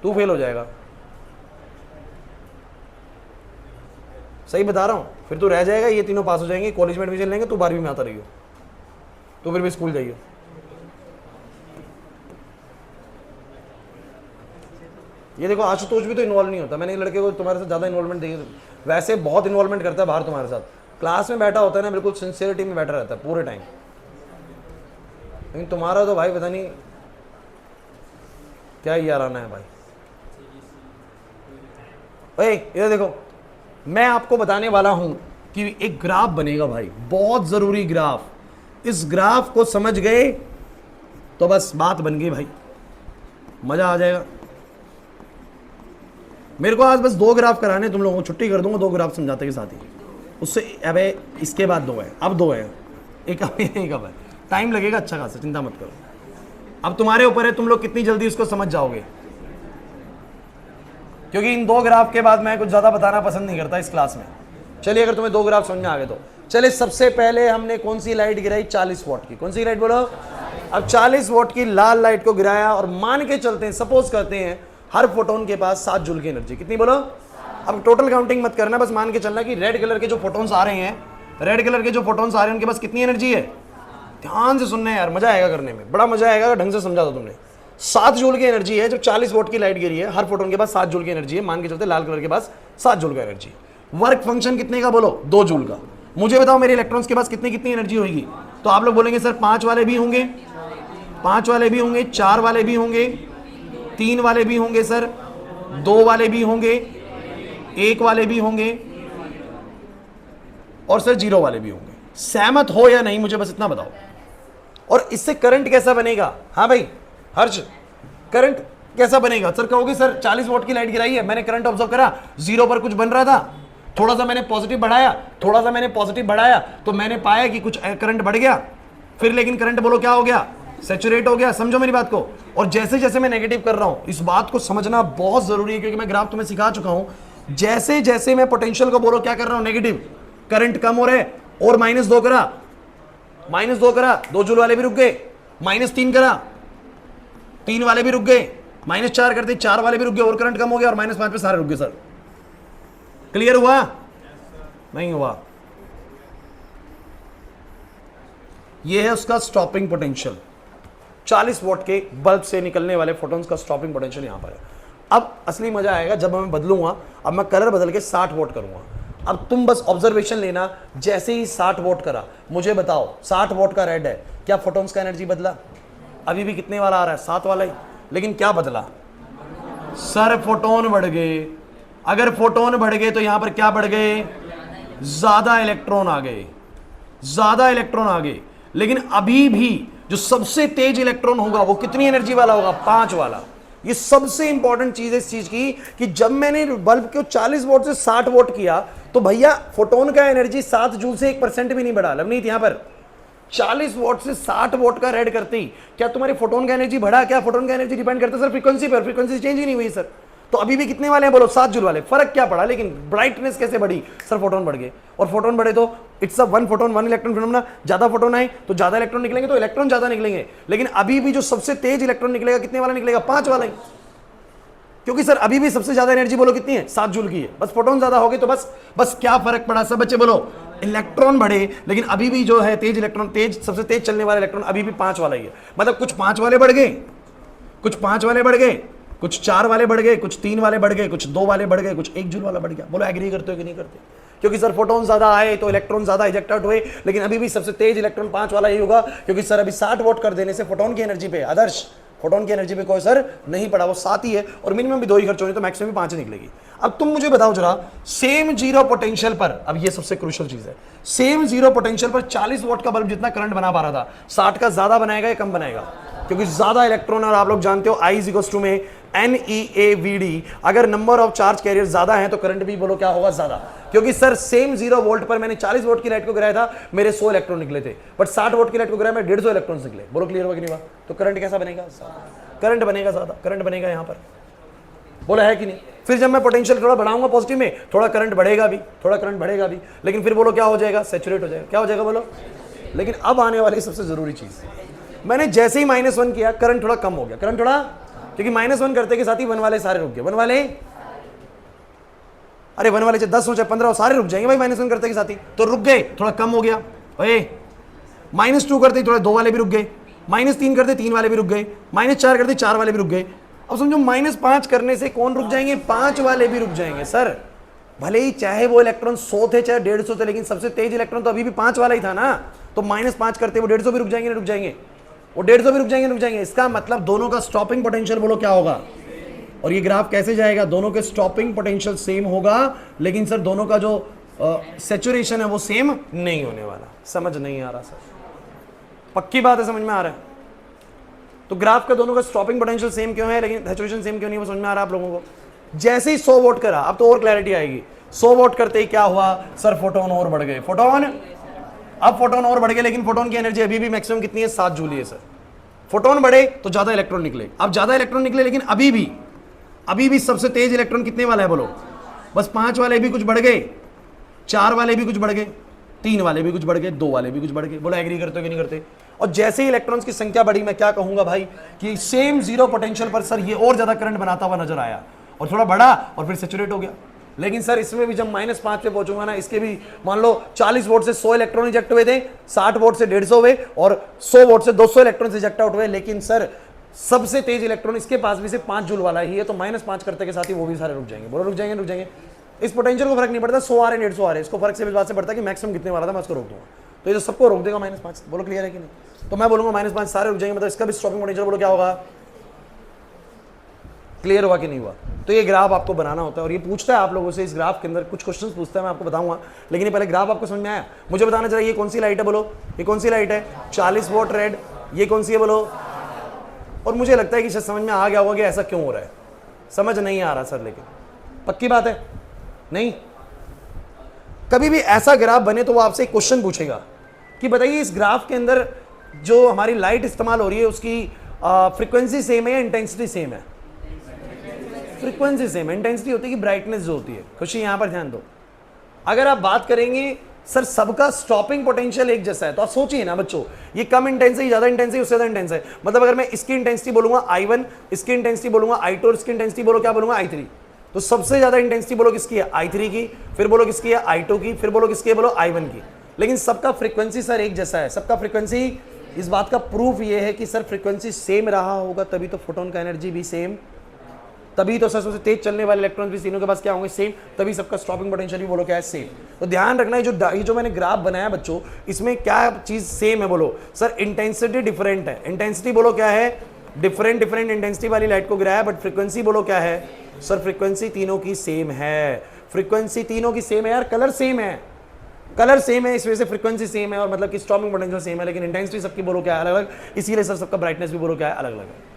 तू फेल हो जाएगा। सही बता रहा हूँ, फिर तू रह जाएगा, ये तीनों पास हो जाएंगे, कॉलेज में एडमिशन लेंगे, तू 12वीं में आता रहियो, तो फिर भी स्कूल जाइए। ये देखो आशुतोष भी तो इन्वॉल्व नहीं होता, मैंने ये लड़के को तुम्हारे साथ ज़्यादा इन्वॉल्वमेंट देखी, वैसे बहुत इन्वॉल्वमेंट करता है बाहर तुम्हारे साथ, क्लास में बैठा होता है ना बिल्कुल सिंसियरिटी में बैठा रहता है पूरे टाइम, लेकिन तुम्हारा तो भाई पता नहीं क्या यार आना है भाई। ओए ये देखो, मैं आपको बताने वाला हूं कि एक ग्राफ बनेगा भाई, बहुत जरूरी ग्राफ। इस ग्राफ को समझ गए तो बस बात बन गई भाई, मजा आ जाएगा। मेरे को आज बस 2 ग्राफ कराने, तुम लोगों को छुट्टी कर दूंगा 2 ग्राफ समझाते के साथ ही, उससे अबे इसके बाद 2 है, अब 2 है, एक अब है, टाइम लगेगा अच्छा खासा, चिंता मत करो। अब तुम्हारे ऊपर है तुम लोग कितनी जल्दी उसको समझ जाओगे, क्योंकि इन 2 ग्राफ के बाद मैं कुछ ज़्यादा बताना पसंद नहीं करता इस क्लास में। चलिए अगर तुम्हें 2 ग्राफ समझ में आ गए तो चलिए, सबसे पहले हमने कौन सी लाइट गिराई, 40 वॉट की। कौन सी लाइट बोलो? अब 40 वॉट की लाल लाइट को गिराया, और मान के चलते हैं, सपोज करते हैं हर फोटोन के पास 7 जूल की एनर्जी। कितनी बोलो? अब टोटल काउंटिंग मत करना, बस मान के चलना कि रेड कलर के जो फोटोन्स आ रहे हैं, रेड कलर के जो फोटोन्स आ रहे हैं उनके पास कितनी एनर्जी है। ध्यान से सुनना है यार, मजा आएगा करने में, बड़ा मजा आएगा ढंग से समझा दो तुमने। 7 जूल की एनर्जी है, जब 40 वोट की लाइट गिरी है, हर फोटोन के पास 7 जूल की एनर्जी है, मान के चलते लाल कलर के पास 7 जूल का एनर्जी। वर्क फंक्शन कितने का बोलो? 2 जूल का। मुझे बताओ मेरे इलेक्ट्रॉन्स के पास कितनी कितनी एनर्जी होगी? तो आप लोग बोलेंगे सर 5 वाले भी होंगे, 5 वाले भी होंगे, 4 वाले भी होंगे, 3 वाले भी होंगे सर, 2 वाले भी होंगे, 1 वाले भी होंगे, और सर 0 वाले भी होंगे। सहमत हो या नहीं मुझे बस इतना बताओ। और इससे करंट कैसा बनेगा? हाँ भाई हर्ष, करंट कैसा बनेगा? सर कहोगे सर 40 वोट की लाइट गिराई है, मैंने करंट ऑब्जर्व करा, 0 पर कुछ बन रहा था, थोड़ा सा मैंने पॉजिटिव बढ़ाया, थोड़ा सा मैंने पॉजिटिव बढ़ाया, तो मैंने पाया कि कुछ करंट बढ़ गया, फिर लेकिन करंट बोलो क्या हो गया? सैचुरेट हो गया। समझो मेरी बात को। और जैसे जैसे मैं नेगेटिव कर रहा हूं, इस बात को समझना बहुत जरूरी है, क्योंकि मैं ग्राफ तुम्हें सिखा चुका हूं, जैसे जैसे मैं पोटेंशियल को बोलो क्या कर रहा हूं, नेगेटिव, करंट कम हो रहा है, और -2 करा, -2 करा, 2 जूल वाले भी रुक गए, -3 करा, 3 वाले भी रुक गए, -4 करते 4 वाले भी रुक गए, और करंट कम हो गया, और -5 पे सारे रुक गए। सर क्लियर हुआ? नहीं हुआ? ये है उसका स्टॉपिंग पोटेंशियल। 40 वोल्ट के बल्ब से निकलने वाले फोटॉन्स का स्टॉपिंग पोटेंशियल यहां पर है। अब असली मजा आएगा जब मैं बदलूंगा, अब मैं कलर बदल के 60 वोल्ट करूंगा। अब तुम बस ऑब्जर्वेशन लेना, जैसे ही 60 वोल्ट करा, मुझे बताओ 60 वोल्ट का रेड है, क्या फोटॉन्स का एनर्जी बदला? अभी भी कितने वाला आ रहा है? 7 वाला ही, लेकिन क्या बदला? सर फोटोन बढ़ गए। अगर फोटोन बढ़ गए तो यहां पर क्या बढ़ गए? ज्यादा इलेक्ट्रॉन आ गए, ज्यादा इलेक्ट्रॉन आ गए। लेकिन अभी भी जो सबसे तेज इलेक्ट्रॉन होगा वो कितनी एनर्जी वाला होगा? 5 वाला। ये सबसे इंपॉर्टेंट चीज है इस चीज की कि जब मैंने बल्ब को 40 वोल्ट से 60 वोल्ट किया तो भैया फोटोन का एनर्जी 7 जूल से 1% भी नहीं बढ़ा। लवनीत यहां पर 40 वोल्ट से 60 वोल्ट का रेड करती, क्या तुम्हारे फोटोन का एनर्जी बढ़ा? क्या फोटोन का एनर्जी डिपेंड करता है सर फ्रीक्वेंसी पर? फ्रीक्वेंसी चेंज ही नहीं हुई सर। तो अभी भी कितने वाले हैं बोलो? 7 जूल वाले। फर्क क्या पड़ा? लेकिन ब्राइटनेस कैसे बढ़ी? सर फोटोन बढ़ गए, और फोटोन बढ़े तो it's a 1 photon 1 electron phenomena. ज्यादा फोटोन आए तो ज्यादा इलेक्ट्रॉन निकलेंगे, तो इलेक्ट्रॉन ज्यादा निकलेंगे। लेकिन अभी भी जो सबसे तेज इलेक्ट्रॉन निकलेगा कितने वाला निकलेगा? 5 वाला ही। क्योंकि सर अभी भी सबसे ज्यादा एनर्जी बोलो कितनी है? 7 जूल की है। बस फोटोन ज्यादा हो गए तो बस क्या फर्क पड़ा? सब बच्चे बोलो इलेक्ट्रॉन बढ़े, लेकिन अभी भी जो है तेज इलेक्ट्रॉन, तेज सबसे तेज चलने वाला इलेक्ट्रॉन अभी भी 5 वाला ही है। मतलब कुछ 5 वाले बढ़ गए, कुछ 5 वाले बढ़ गए, कुछ 4 वाले बढ़ गए, कुछ 3 वाले बढ़ गए, कुछ 2 वाले बढ़ गए, कुछ 1 जूल वाला बढ़ गया। बोलो एग्री करते हो कि नहीं करते? क्योंकि सर फोटोन ज्यादा आए तो इलेक्ट्रॉन ज्यादा इजेक्ट आउट हुए, लेकिन अभी भी सबसे तेज इलेक्ट्रॉन 5 वाला ही होगा। क्योंकि सर अभी 60 वोल्ट कर देने से फोटोन की एनर्जी पे, आदर्श फोटोन की एनर्जी पे कोई सर नहीं पड़ा, वो 7 ही है, और मिनिमम भी 2 ही खर्च होने, तो मैक्सिमम भी 5 निकलेगी। अब तुम मुझे बताओ जरा, सेम जीरो पोटेंशियल पर, अब ये सबसे क्रूशियल चीज है, सेम जीरो पोटेंशियल पर 40 वोल्ट का बल्ब जितना करंट बना पा रहा था, 60 का ज्यादा बनाएगा या कम बनाएगा? क्योंकि ज्यादा इलेक्ट्रॉन, और आप लोग जानते हो I इक्वल्स टू में NeAVD, अगर नंबर ऑफ चार्ज कैरियर ज्यादा है तो करंट भी बोलो क्या होगा? ज्यादा। क्योंकि सर सेम 0 वोल्ट पर मैंने 40 वोल्ट की लाइट को गिराया था, मेरे 100 इलेक्ट्रॉन निकले थे, बट 60 वोल्ट की लाइट को गिराया मैं 150 इलेक्ट्रॉन निकले। बोलो क्लियर हुआ कि नहीं हुआ? तो करंट कैसा बनेगा? करंट बनेगा ज्यादा, करंट बनेगा यहां पर। बोला है कि नहीं? फिर जब मैं पोटेंशियल थोड़ा बढ़ाऊंगा पॉजिटिव में, थोड़ा करंट बढ़ेगा भी, थोड़ा करंट बढ़ेगा भी, लेकिन फिर बोलो क्या हो जाएगा? सैचुरेट हो जाएगा। क्या हो जाएगा बोलो? लेकिन अब आने वाली सबसे जरूरी चीज, मैंने जैसे ही -1 किया करंट थोड़ा कम हो गया, करंट थोड़ा, क्योंकि -1 करते के साथ ही 1 वाले सारे रुक गए। 1 वाले, अरे 1 वाले चाहे 10 हो चाहे 15 हो, सारे रुक जाएंगे भाई -1 करते के साथ ही, तो रुक गए, थोड़ा कम हो गया। -2 करते थोड़ा 2 वाले भी रुक गए, -3 करते 3 वाले भी रुक गए, -4 करते 4 वाले भी रुक गए। अब समझो -5 करने से कौन रुक जाएंगे? 5 वाले भी रुक जाएंगे। सर भले ही चाहे वो इलेक्ट्रॉन 100 थे चाहे 150 थे, लेकिन सबसे तेज इलेक्ट्रॉन तो अभी भी 5 वाला ही था ना, तो -5 करते वो 150 भी रुक जाएंगे, रुक जाएंगे, वो 150 भी रुक जाएंगे, रुक जाएंगे। इसका मतलब दोनों का स्टॉपिंग पोटेंशियल बोलो क्या होगा? और ये ग्राफ कैसे जाएगा? दोनों के स्टॉपिंग पोटेंशियल सेम होगा, लेकिन सर दोनों का जो सैचुरेशन है वो सेम नहीं होने वाला। समझ नहीं आ रहा सर? पक्की बात है, समझ में आ रहा है? तो ग्राफ का दोनों का स्टॉपिंग पोटेंशियल सेम क्यों है लेकिन सैचुरेशन सेम क्यों नहीं, वो समझ में आ रहा है आप लोगों को? जैसे ही 100 वोल्ट करा, अब तो और क्लैरिटी आएगी। 100 वोल्ट करते ही क्या हुआ? सर फोटोन और बढ़ गए, फोटोन, अब फोटोन और बढ़ गए, लेकिन फोटोन की एनर्जी अभी भी मैक्सिमम कितनी है? 7 जूल है सर। फोटोन बढ़े तो ज्यादा इलेक्ट्रॉन निकले, अब ज्यादा इलेक्ट्रॉन निकले, लेकिन अभी भी सबसे तेज इलेक्ट्रॉन कितने वाला है बोलो? बस 5 वाले भी कुछ बढ़ गए, 4 वाले भी कुछ बढ़ गए, 3 वाले भी कुछ बढ़ गए, 2 वाले भी कुछ बढ़ गए। बोलो एग्री करते हो कि नहीं करते? और जैसे ही इलेक्ट्रॉन्स की संख्या बढ़ी, मैं क्या कहूंगा भाई कि सेम जीरो पोटेंशियल पर सर ये और ज्यादा करंट बनाता हुआ नजर आया, और थोड़ा बढ़ा और फिर सैचुरेट हो गया। लेकिन सर इसमें भी जब -5 पे पहुंचूंगा ना, इसके भी मान लो 40 वोल्ट से 100 इलेक्ट्रॉन इजेक्ट हुए थे, 60 वोल्ट से 150 हुए, और 100 वोल्ट से 200 इलेक्ट्रॉन इजेक्ट आउट हुए, लेकिन सर सबसे तेज इलेक्ट्रॉन इसके पास भी से 5 जूल वाला ही है, तो -5 करते के साथ ही वो भी सारे रुक जाएंगे। बोलो रुक जाएंगे, रुक जाएंगे। इस पोटेंशियल को फर्क नहीं पड़ता 100 आ रहे 150 आ रहे, इसको फर्क से इस बात से पड़ता है कि मैक्सिमम कितने वाला था, मैं उसको रोक दूंगा, तो ये तो सबको रोक देगा -5। बोलो क्लियर है कि नहीं? तो मैं बोलूंगा -5 सारे रुक जाएंगे, मतलब इसका भी स्टॉपिंग पोटेंशियल बोलो क्या होगा? क्लियर हुआ कि नहीं हुआ? तो ये ग्राफ आपको बनाना होता है, और ये पूछता है आप लोगों से, इस ग्राफ के अंदर कुछ क्वेश्चंस पूछता है, मैं आपको बताऊंगा, लेकिन ये पहले ग्राफ आपको समझ में आया? मुझे बताना चाहिए ये कौन सी लाइट है बोलो, ये कौन सी लाइट है? 40 वोल्ट रेड, ये कौन सी है बोलो? और मुझे लगता है कि शायद समझ में आ गया होगा कि ऐसा क्यों हो रहा है। समझ नहीं आ रहा सर, लेकिन पक्की बात है नहीं? कभी भी ऐसा ग्राफ बने तो वो आपसे एक क्वेश्चन पूछेगा कि बताइए इस ग्राफ के अंदर जो हमारी लाइट इस्तेमाल हो रही है उसकी फ्रीक्वेंसी सेम है या इंटेंसिटी सेम है? फ्रीक्वेंसी सेम, इंटेंसिटी होती है कि ब्राइटनेस जो होती है। खुशी यहां पर ध्यान दो, अगर आप बात करेंगे सर सबका स्टॉपिंग पोटेंशियल एक जैसा है, तो आप सोचिए ना बच्चों, ये कम इंटेंस है, ज्यादा इंटेंस है, उससे ज्यादा इंटेंस है। मतलब अगर मैं इसकी इंटेंसिटी बोलूंगा I1, इसकी इंटेंसिटी बोलूंगा I2 और इसकी इंटेंसिटी बोलो क्या बोलूंगा I3, तो सबसे ज्यादा इंटेंसिटी बोलो किसकी है I3 की, फिर बोलो किसकी है I2 की, फिर बोलो किसकी है बोलो I1 की। लेकिन सबका फ्रीक्वेंसी सर एक जैसा है, सबका फ्रीक्वेंसी। इस बात का प्रूफ ये है कि सर फ्रीक्वेंसी सेम रहा होगा तभी तो फोटोन का एनर्जी भी सेम, तभी तो सबसे तेज चलने वाले इलेक्ट्रॉन्स भी तीनों के पास क्या होंगे सेम, तभी सबका स्टॉपिंग पोटेंशियल भी बोलो क्या है सेम। तो ध्यान रखना है ये जो मैंने ग्राफ बनाया बच्चों, इसमें क्या चीज सेम है बोलो सर, इंटेंसिटी डिफरेंट है। इंटेंसिटी बोलो क्या है, डिफरेंट इंटेंसिटी वाली लाइट को गिराया, बट फ्रीक्वेंसी बोलो क्या है सर, फ्रीक्वेंसी तीनों की सेम है। फ्रीक्वेंसी तीनों की सेम है यार, कलर सेम है, कलर सेम है, इस वजह से फ्रीक्वेंसी सेम है और मतलब कि स्टॉपिंग पोटेंशियल सेम है, लेकिन इंटेंसिटी सबकी बोलो क्या है अलग अलग, इसीलिए सर सबका ब्राइटनेस भी बोलो क्या है अलग अलग है,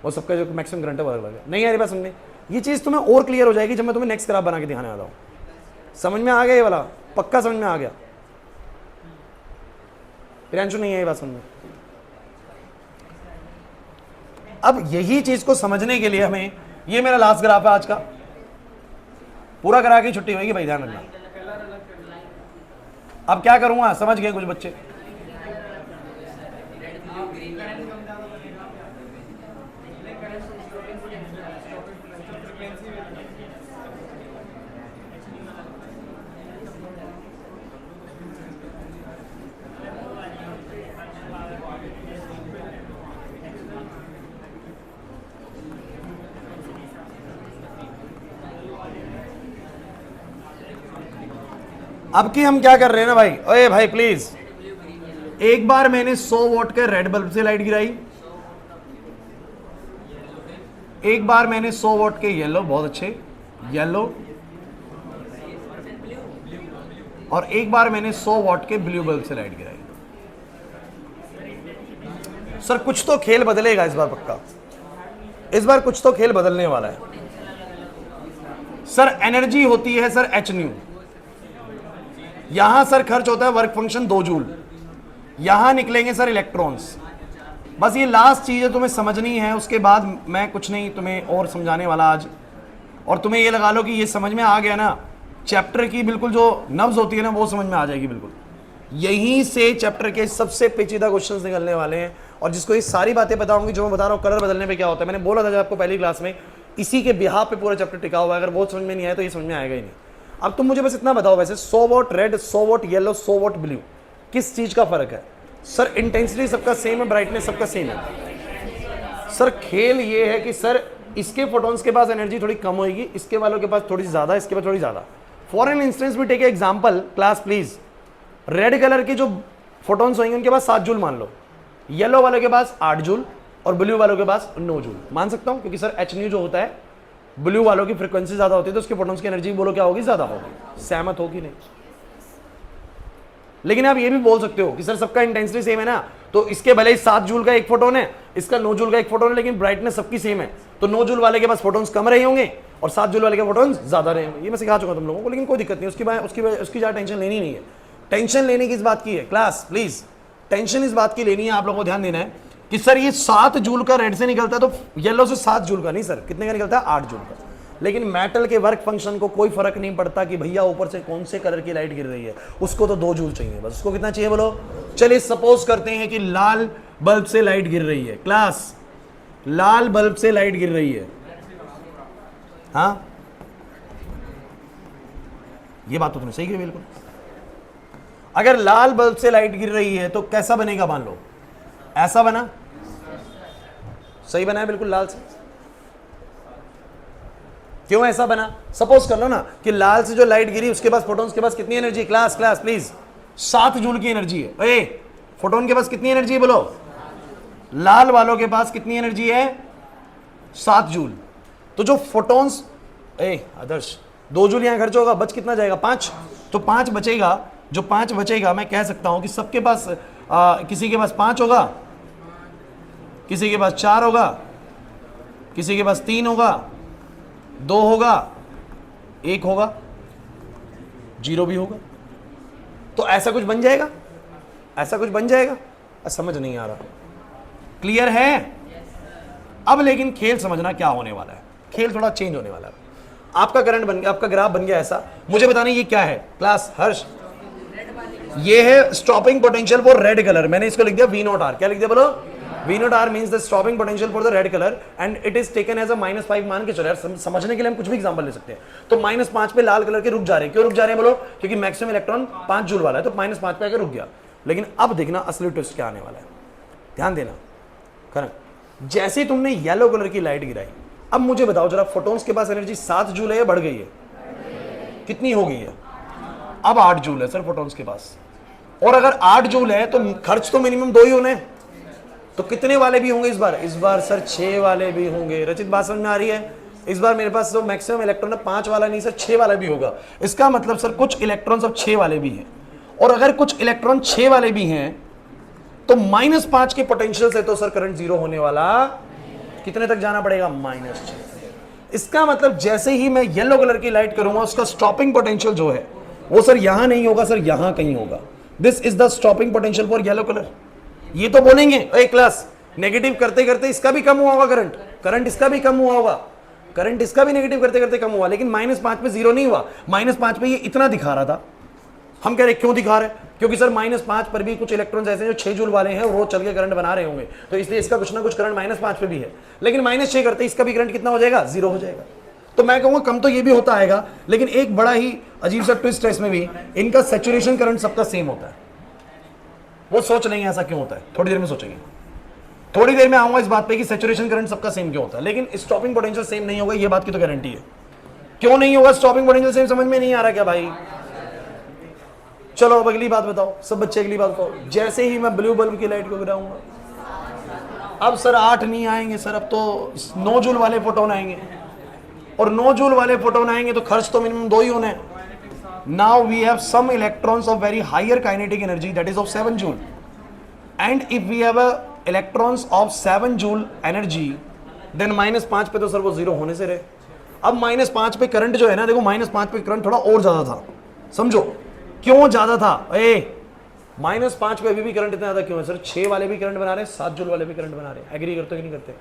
और सबका जो मैक्सिमम करंट है वो अलग अलग है। नहीं आ रही बात समझने, ये चीज़ तुम्हें और क्लियर हो जाएगी जब मैं तुम्हें नेक्स्ट ग्राफ बना के दिखाने वाला हूँ। समझ में आ गया ये वाला, पक्का समझ में आ गया? प्रियांशु नहीं है ये बात समझ में? अब यही चीज को समझने के लिए हमें, ये मेरा लास्ट ग्राफ है आज का, पूरा करा के छुट्टी होगी भाई, ध्यान रखना। अब क्या करूंगा, समझ गए कुछ बच्चे? अब की हम क्या कर रहे हैं ना भाई, ओए भाई प्लीज, एक बार मैंने 100 वॉट के रेड बल्ब से लाइट गिराई, एक बार मैंने 100 वॉट के येलो, बहुत अच्छे येलो, और एक बार मैंने 100 वॉट के ब्लू बल्ब से लाइट गिराई। सर कुछ तो खेल बदलेगा इस बार पक्का, इस बार कुछ तो खेल बदलने वाला है। सर एनर्जी होती है सर एच न्यू, यहां सर खर्च होता है वर्क फंक्शन 2 जूल, यहां निकलेंगे सर इलेक्ट्रॉन्स। बस ये लास्ट चीज है तुम्हें समझनी है, उसके बाद मैं कुछ नहीं तुम्हें और समझाने वाला आज। और तुम्हें ये लगा लो कि ये समझ में आ गया ना, चैप्टर की बिल्कुल जो नब्ज होती है ना वो समझ में आ जाएगी बिल्कुल। यहीं से चैप्टर के सबसे पेचीदा क्वेश्चंस निकलने वाले हैं, और जिसको ये सारी बातें पता होंगी जो मैं बता रहा हूँ, कलर बदलने पे क्या होता है, मैंने बोला था जब आपको पहली क्लास में, इसी के बिहाफ पे पूरा चैप्टर टिका हुआ है। अगर वो समझ में नहीं आया तो ये समझ में आएगा ही नहीं। अब तुम मुझे बस इतना बताओ, वैसे 100 what red, 100 what yellow, 100 what blue, किस चीज का फर्क है? सर इंटेंसिटी सबका सेम है, ब्राइटनेस सबका सेम है। सर खेल ये है कि सर इसके फोटॉन्स के पास एनर्जी थोड़ी कम होगी, इसके वालों के पास थोड़ी ज्यादा, इसके पास थोड़ी ज्यादा। फॉर एन इंस्टेंस भी take example class please, red colour के जो फोटॉन्स होंगे उनके पास 7 जूल मान लो, येलो वालों के पास 8 जूल और ब्लू वालों के पास 9 जूल मान सकता हूं, क्योंकि सर एच न्यू जो होता है, ब्लू वालों की फ्रीक्वेंसी ज्यादा होती है तो उसके फोटॉन्स की एनर्जी बोलो क्या होगी, ज्यादा होगी। सहमत होगी नहीं? लेकिन आप ये भी बोल सकते हो कि सर सबका इंटेंसिटी सेम है ना, तो इसके भले ही 7 जूल का एक फोटोन है, इसका 9 जूल का एक फोटोन है, लेकिन ब्राइटनेस सबकी सेम है, तो 9 जूल वाले के पास फोटोन्स कम रहे होंगे और 7 जूल वाले के फोटोन्स ज्यादा रहे होंगे। ये मैं सिखा चुका तुम लोगों को, लेकिन कोई दिक्कत नहीं, उसकी ज्यादा टेंशन लेनी नहीं है। टेंशन लेने की इस बात की है क्लास प्लीज, टेंशन इस बात की लेनी है, आप लोगों को ध्यान देना है कि सर ये 7 जूल का रेड से निकलता है तो येलो से 7 जूल का नहीं सर, कितने का निकलता है, 8 जूल का। लेकिन मेटल के वर्क फंक्शन को कोई फर्क नहीं पड़ता कि भैया ऊपर से कौन से कलर की लाइट गिर रही है, उसको तो 2 जूल चाहिए बस। उसको कितना चाहिए बोलो? चलिए सपोज करते हैं कि लाल बल्ब से लाइट गिर रही है, क्लास लाल बल्ब से लाइट गिर रही है, हाँ ये बात तो तुमने सही की बिल्कुल। अगर लाल बल्ब से लाइट गिर रही है तो कैसा बनेगा, मान लो ऐसा बना, सही बना है बिल्कुल लाल से। क्यों ऐसा बना? सपोज कर लो ना कि लाल से जो लाइट गिरी उसके पास फोटोन्स के पास कितनी एनर्जी, क्लास प्लीज 7 जूल की एनर्जी है। ए फोटोन के पास कितनी एनर्जी है बोलो? लाल वालों के पास कितनी एनर्जी है? 7 जूल। तो जो फोटोन्स, आदर्श 2 जूल यहां खर्च होगा, बच कितना जाएगा? 5। तो 5 बचेगा, जो 5 बचेगा मैं कह सकता हूं कि सबके पास किसी के पास 5 होगा, किसी के पास 4 होगा, किसी के पास 3 होगा, 2 होगा, 1 होगा, 0 भी होगा। तो ऐसा कुछ बन जाएगा, ऐसा कुछ बन जाएगा। समझ नहीं आ रहा? क्लियर है? अब लेकिन खेल समझना क्या होने वाला है। खेल थोड़ा चेंज होने वाला है। आपका करंट बन गया, आपका ग्राफ बन गया ऐसा। मुझे बताना ये क्या है क्लास हर्ष? ये है stopping potential for red colour. मैंने इसको लिख दिया V नॉट आर। क्या लिख दिया बोलो? V naught R means the stopping potential for the red colour and it is taken as a -5 मान के चलो यार, समझने के लिए हम कुछ भी एग्जांपल ले सकते हैं। तो -5 पे लाल कलर के रुक जा रहे हैं। क्यों रुक जा रहे हैं बोलो? क्योंकि मैक्सिमम इलेक्ट्रॉन 5 जूल वाला है, तो -5 पे आकर रुक गया। लेकिन अब देखना असली ट्विस्ट क्या आने वाला है, ध्यान देना। करेक्ट, जैसे तुमने येलो कलर की लाइट गिराई, अब मुझे बताओ जरा, फोटॉन्स के पास एनर्जी 7 जूल है या बढ़ गई है? कितनी हो गई है? अब 8 जूल है सर फोटॉन्स के पास। और अगर 8 जूल है तो खर्च तो मिनिमम 2 ही होने, तो कितने वाले भी होंगे इस बार? इस बार सर 6 वाले भी होंगे। रचित बात समझ में आ रही है? इस बार मेरे पास जो मैक्सिमम इलेक्ट्रॉन है 5 वाला नहीं सर 6 वाला भी होगा। इसका मतलब सर कुछ इलेक्ट्रॉन सब 6 वाले भी हैं, और अगर कुछ इलेक्ट्रॉन 6 वाले भी हैं तो -5 के पोटेंशियल से तो सर करंट 0 होने वाला। कितने तक जाना पड़ेगा? -6। इसका मतलब जैसे ही मैं येलो कलर की लाइट करूंगा, उसका स्टॉपिंग पोटेंशियल जो है वो सर यहां नहीं होगा, सर यहां कहीं होगा। This is the stopping potential for yellow colour. ये तो बोलेंगे ए क्लास, नेगेटिव करते करते इसका भी कम हुआ होगा करंट, करंट इसका भी कम हुआ होगा, करंट इसका भी नेगेटिव करते करते कम हुआ, लेकिन -5 पे 0 नहीं हुआ। -5 पे ये इतना दिखा रहा था। हम कह रहे क्यों दिखा रहे? क्योंकि सर -5 पर भी कुछ इलेक्ट्रॉन्स ऐसे हैं जो 6 जूल वाले हैं और रोज चल के करंट बना रहे होंगे, तो इसलिए इसका कुछ ना कुछ करंट -5 पे भी है। लेकिन -6 करते इसका भी करंट कितना हो जाएगा? 0 हो जाएगा। तो मैं कहूंगा कम तो ये भी होता आएगा, लेकिन एक बड़ा ही अजीब सा ट्विस्ट है इसमें भी, इनका सैचुरेशन करंट सबका सेम होता है। वो सोच लेंगे ऐसा क्यों होता है, थोड़ी देर में सोचेंगे। थोड़ी देर में आऊंगा इस बात पे कि सैचुरेशन करंट सबका सेम क्यों होता है, लेकिन स्टॉपिंग पोटेंशियल सेम नहीं होगा, ये बात की तो गारंटी है। क्यों नहीं होगा स्टॉपिंग पोटेंशियल सेम? समझ में नहीं आ रहा क्या भाई? चलो अब अगली बात बताओ सब बच्चे, अगली बात बताओ। जैसे ही मैं ब्लू बल्ब की लाइट को गिराऊंगा, अब सर 8 नहीं आएंगे सर, अब तो 9 जूल वाले फोटोन आएंगे, और 9 जूल वाले फोटोन आएंगे तो खर्च तो मिनिमम 2 ही होने हैं। Now we have some electrons of very higher kinetic energy that is of 7 joule, and if we have electrons of 7 joule energy then -5 पे तो सर वो 0 होने से रहे। अब -5 पे करंट जो है ना, देखो -5 पे करंट थोड़ा और ज्यादा था, समझो क्यों ज्यादा था? -5 पे अभी भी करंट इतना ज्यादा क्यों है सर? 6 वाले भी करंट बना रहे हैं, 7 जूल वाले भी करंट बना रहे हैं। एग्री करते हो कि नहीं करते?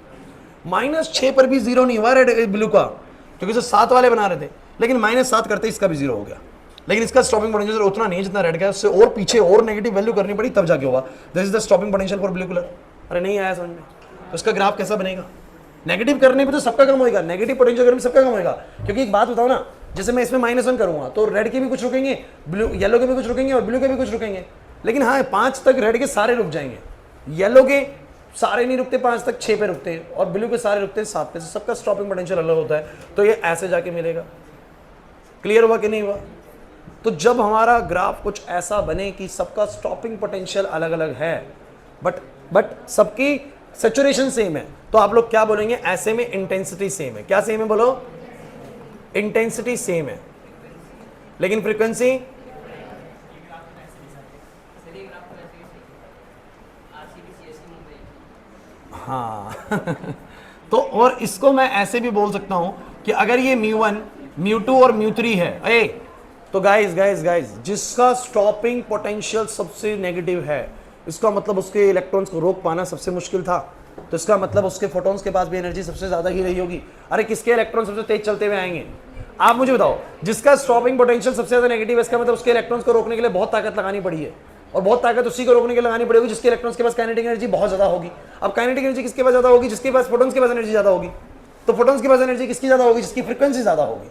-6 पर भी 0 नहीं हुआ रेड ब्लू का, क्योंकि सर 7 वाले बना रहे थे, लेकिन -7 करते इसका भी 0 हो गया। लेकिन इसका स्टॉपिंग पोटेंशियल उतना नहीं जितना रेड का, उससे और पीछे और नेगेटिव वैल्यू करनी पड़ी तब जाके हुआ। This is the stopping potential for blue colour. अरे नहीं आया समझ में? तो इसका ग्राफ कैसा बनेगा? नेगेटिव करने पे तो सबका कम होगा, नेगेटिव पोटेंशियल करने में सबका कम होगा। क्योंकि एक बात बताओ ना, जैसे मैं इसमें -1 करूंगा तो रेड के भी कुछ रुकेंगे, ब्लू येलो के भी कुछ रुकेंगे और ब्लू के भी कुछ रुकेंगे, लेकिन हाँ 5 तक रेड के सारे रुक जाएंगे, येलो के सारे नहीं रुकते 5 तक, 6 पे रुकते हैं, और ब्लू के सारे रुकते हैं 7 पे। सबका स्टॉपिंग पोटेंशियल अलग होता है, तो ये ऐसे जाके मिलेगा। क्लियर हुआ कि नहीं हुआ? तो जब हमारा ग्राफ कुछ ऐसा बने कि सबका स्टॉपिंग पोटेंशियल अलग अलग है, बट सबकी सैचुरेशन सेम है, तो आप लोग क्या बोलेंगे? ऐसे में इंटेंसिटी सेम है। क्या सेम है बोलो? इंटेंसिटी सेम है, लेकिन फ्रीक्वेंसी हाँ तो और इसको मैं ऐसे भी बोल सकता हूं कि अगर ये μ1 μ2 और μ3 है, तो गाइस जिसका स्टॉपिंग पोटेंशियल सबसे नेगेटिव है, इसका मतलब उसके इलेक्ट्रॉन्स को रोक पाना सबसे मुश्किल था, तो इसका मतलब उसके फोटॉन्स के पास भी एनर्जी सबसे ज्यादा ही रही होगी। अरे किसके इलेक्ट्रॉन सबसे तेज चलते हुए आएंगे? आप मुझे बताओ। जिसका स्टॉपिंग पोटेंशियल सबसे ज्यादा नेगेटिव है, इसका मतलब उसके इलेक्ट्रॉन्स को रोकने के लिए बहुत ताकत लगानी पड़ी है, और बहुत ताकत उसी को रोकने के लिए लगानी पड़ेगी जिसके इलेक्ट्रॉन्स के पास काइनेटिक एनर्जी बहुत ज्यादा होगी। अब काइनेटिक एनर्जी किसके पास ज्यादा होगी? जिसके पास फोटॉन्स के पास एनर्जी ज्यादा होगी। तो फोटॉन्स के पास एनर्जी किसकी ज्यादा होगी? जिसकी फ्रीक्वेंसी ज्यादा होगी।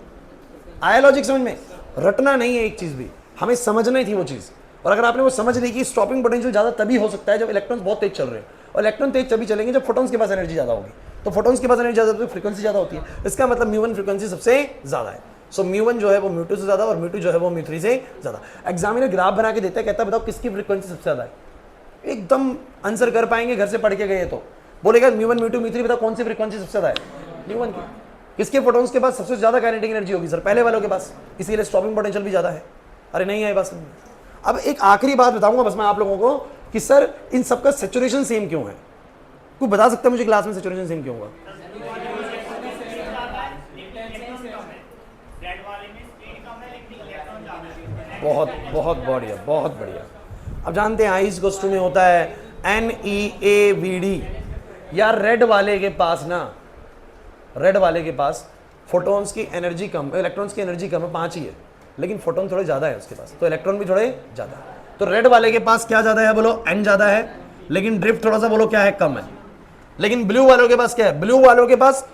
आया लॉजिक समझ में? रटना नहीं है एक चीज भी, हमें समझना ही थी वो चीज। और अगर आपने वो समझ ली कि स्टॉपिंग पोटेंशियल ज्यादा तभी हो सकता है जब इलेक्ट्रॉन्स बहुत तेज चल रहे हैं, और इलेक्ट्रॉन तेज तभी चलेंगे जब फोटॉन्स के पास एनर्जी ज्यादा होगी। तो फोटॉन्स के पास एनर्जी ज्यादा, तो फ्रीक्वेंसी ज्यादा होती है। इसका मतलब μ1 फ्रीक्वेंसी सबसे ज्यादा है। सो μ1 जो है वो μ2 से ज्यादा, और μ2 जो है वो μ3 से ज्यादा। एग्जामिनर ग्राफ बना के देता है, कहता है बताओ किसकी फ्रीक्वेंसी सबसे ज्यादा है। एकदम आंसर कर पाएंगे घर से पढ़ के गए तो। बोलेगा μ1 μ2 μ3 बताओ कौन सी फ्रीक्वेंसी सबसे ज्यादा है? μ1 की। किसके फोटॉन्स के पास सबसे ज्यादा काइनेटिक एनर्जी होगी? सर पहले वालों के पास, इसीलिए स्टॉपिंग पोटेंशियल भी ज्यादा है। अरे नहीं है बस। अब एक आखिरी बात बताऊंगा बस मैं आप लोगों को कि सर इन सबका सैचुरेशन सेम क्यों है? कोई बता सकता है मुझे क्लास में सैचुरेशन सेम क्यों होगा? बहुत बहुत बढ़िया, बहुत बढ़िया। अब जानते हैं आइस गोस्टू में होता है NEAVD। यार रेड वाले के पास ना रेड वाले के पास फोटॉन्स की एनर्जी कम, इलेक्ट्रॉन्स की एनर्जी कम है, 5 ही है, लेकिन फोटोन थोड़े ज़्यादा है उसके पास, तो इलेक्ट्रॉन भी थोड़े ज़्यादा है। तो रेड वाले के पास क्या ज़्यादा है बोलो, n ज़्यादा है, लेकिन ड्रिफ्ट थोड़ा सा बोलो क्या है, कम है। लेकिन ब्लू वालों के पास क्या है, ब्लू वालों के पास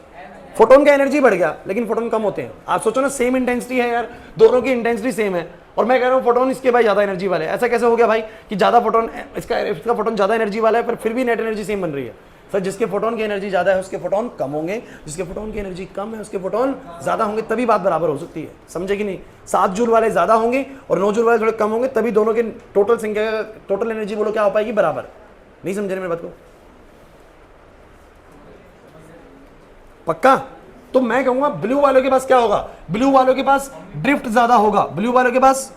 फोटोन का एनर्जी बढ़ गया लेकिन फोटोन कम होते हैं। आप सोचो ना, सेम इंटेंसिटी है यार, दोनों की इंटेंसिटी सेम है, और मैं कह रहा हूँ फोटोन इसके भाई ज़्यादा एनर्जी वाले। ऐसा कैसे हो गया भाई कि ज़्यादा फोटोन, इसका फोटोन ज़्यादा एनर्जी वाला है, पर फिर भी नेट एनर्जी सेम बन रही है। सर जिसके फोटोन की एनर्जी ज़्यादा है उसके फोटोन कम होंगे, जिसके फोटोन की एनर्जी कम है उसके फोटोन ज़्यादा होंगे, तभी बात बराबर हो सकती है। समझे कि नहीं? 7 जूल वाले ज़्यादा होंगे और 9 जूल वाले थोड़े कम होंगे, तभी दोनों के टोटल संख्या, टोटल एनर्जी बोलो क्या हो पाएगी, बराबर। नहीं समझे मेरी बात को? पक्का? तो मैं कहूंगा ब्लू वालों के पास क्या होगा, ब्लू वालों के पास ड्रिफ्ट ज्यादा होगा, ब्लू वालों के पास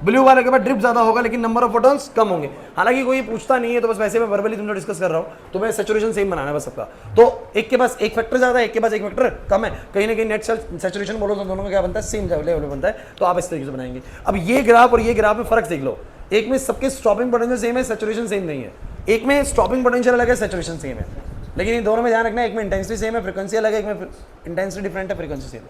ड्रिफ्ट ज्यादा होगा, लेकिन नंबर ऑफ फोटॉन्स कम होंगे। हालांकि कोई पूछता नहीं है, तो बस वैसे मैं वर्बली तुमसे डिस्कस कर रहा हूं, तो मैं सैचुरेशन सेम बनाना है बस सबका। तो एक के पास एक फैक्टर ज्यादा है, एक के पास एक फैक्टर कम है, कहीं ना कहीं नेट सैचुरेशन बोलो तो दोनों का क्या बनता है, सेम लेवल बनता है। तो आप इस तरीके से बनाएंगे। अब ये ग्राफ और ये ग्राफ में फर्क देख लो, एक में सबके स्टॉपिंग पोटेंशियल सेम है, सैचुरेशन सेम नहीं है, एक में स्टॉपिंग पोटेंशियल अलग है, सैचुरेशन सेम है, लेकिन इन दोनों में ध्यान रखना, एक में इंटेंसिटी सेम है, फ्रीक्वेंसी अलग है, एक में इंटेंसिटी डिफरेंट है, फ्रीक्वेंसी सेम है।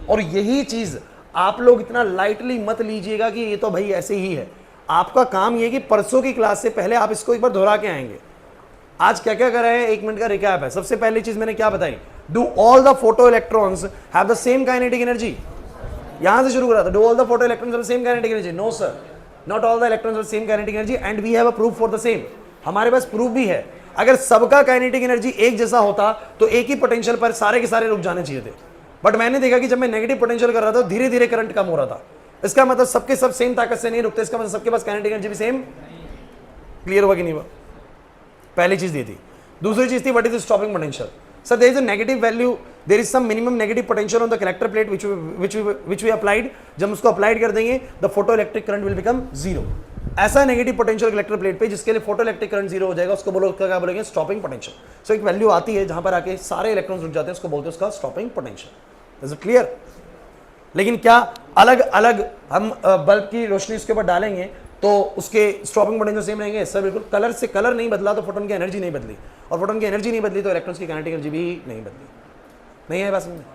और यही चीज आप लोग इतना लाइटली मत लीजिएगा कि ये तो भाई ऐसे ही है। आपका काम ये कि परसों की क्लास से पहले आप इसको एक बार दोहरा के आएंगे। आज क्या क्या कर रहे हैं, 1 मिनट का रिकैप है। सबसे पहली चीज मैंने क्या बताई, do all the photo electrons have the same kinetic energy. यहां से शुरू करा था, do all the photo electrons have the same kinetic energy. No sir, not all the electrons have the same kinetic energy and we have a proof for the same. हमारे पास proof भी है। अगर सबका काइनेटिक एनर्जी एक जैसा होता तो एक ही पोटेंशियल पर सारे के सारे रुक जाने चाहिए थे, बट मैंने देखा कि जब मैं नेगेटिव पोटेंशियल कर रहा था धीरे धीरे करंट कम हो रहा था। इसका मतलब सबके सब सेम ताकत से नहीं रुकते, इसका मतलब सबके पास काइनेटिक एनर्जी भी सेम। क्लियर हुआ कि नहीं हुआ? पहली चीज दी थी। दूसरी चीज थी what is the stopping potential. Sir there is a negative value, there is some minimum negative potential on the collector plate which we applied. जब उसको अप्लाइड कर देंगे the photo electric current will become zero. ऐसा negative potential collector plate पे जिसके लिए photo electric current zero हो जाएगा, उसको बोलो क्या बोलेंगे, स्टॉपिंग पोटेंशियल। सो एक वैल्यू आती है जहां पर आके सारे इलेक्ट्रॉन्स रुक जाते हैं, उसको बोलते हैं उसका stopping potential. Is it clear? लेकिन क्या अलग अलग हम बल्ब की रोशनी उसके ऊपर डालेंगे तो उसके स्टॉपिंग पोटेंशियल सेम रहेंगे? सर बिल्कुल। कलर से कलर नहीं बदला तो फोटोन की एनर्जी नहीं बदली, और फोटोन की एनर्जी नहीं बदली तो इलेक्ट्रॉन्स की काइनेटिक एनर्जी भी नहीं बदली। नहीं है बात समझ में?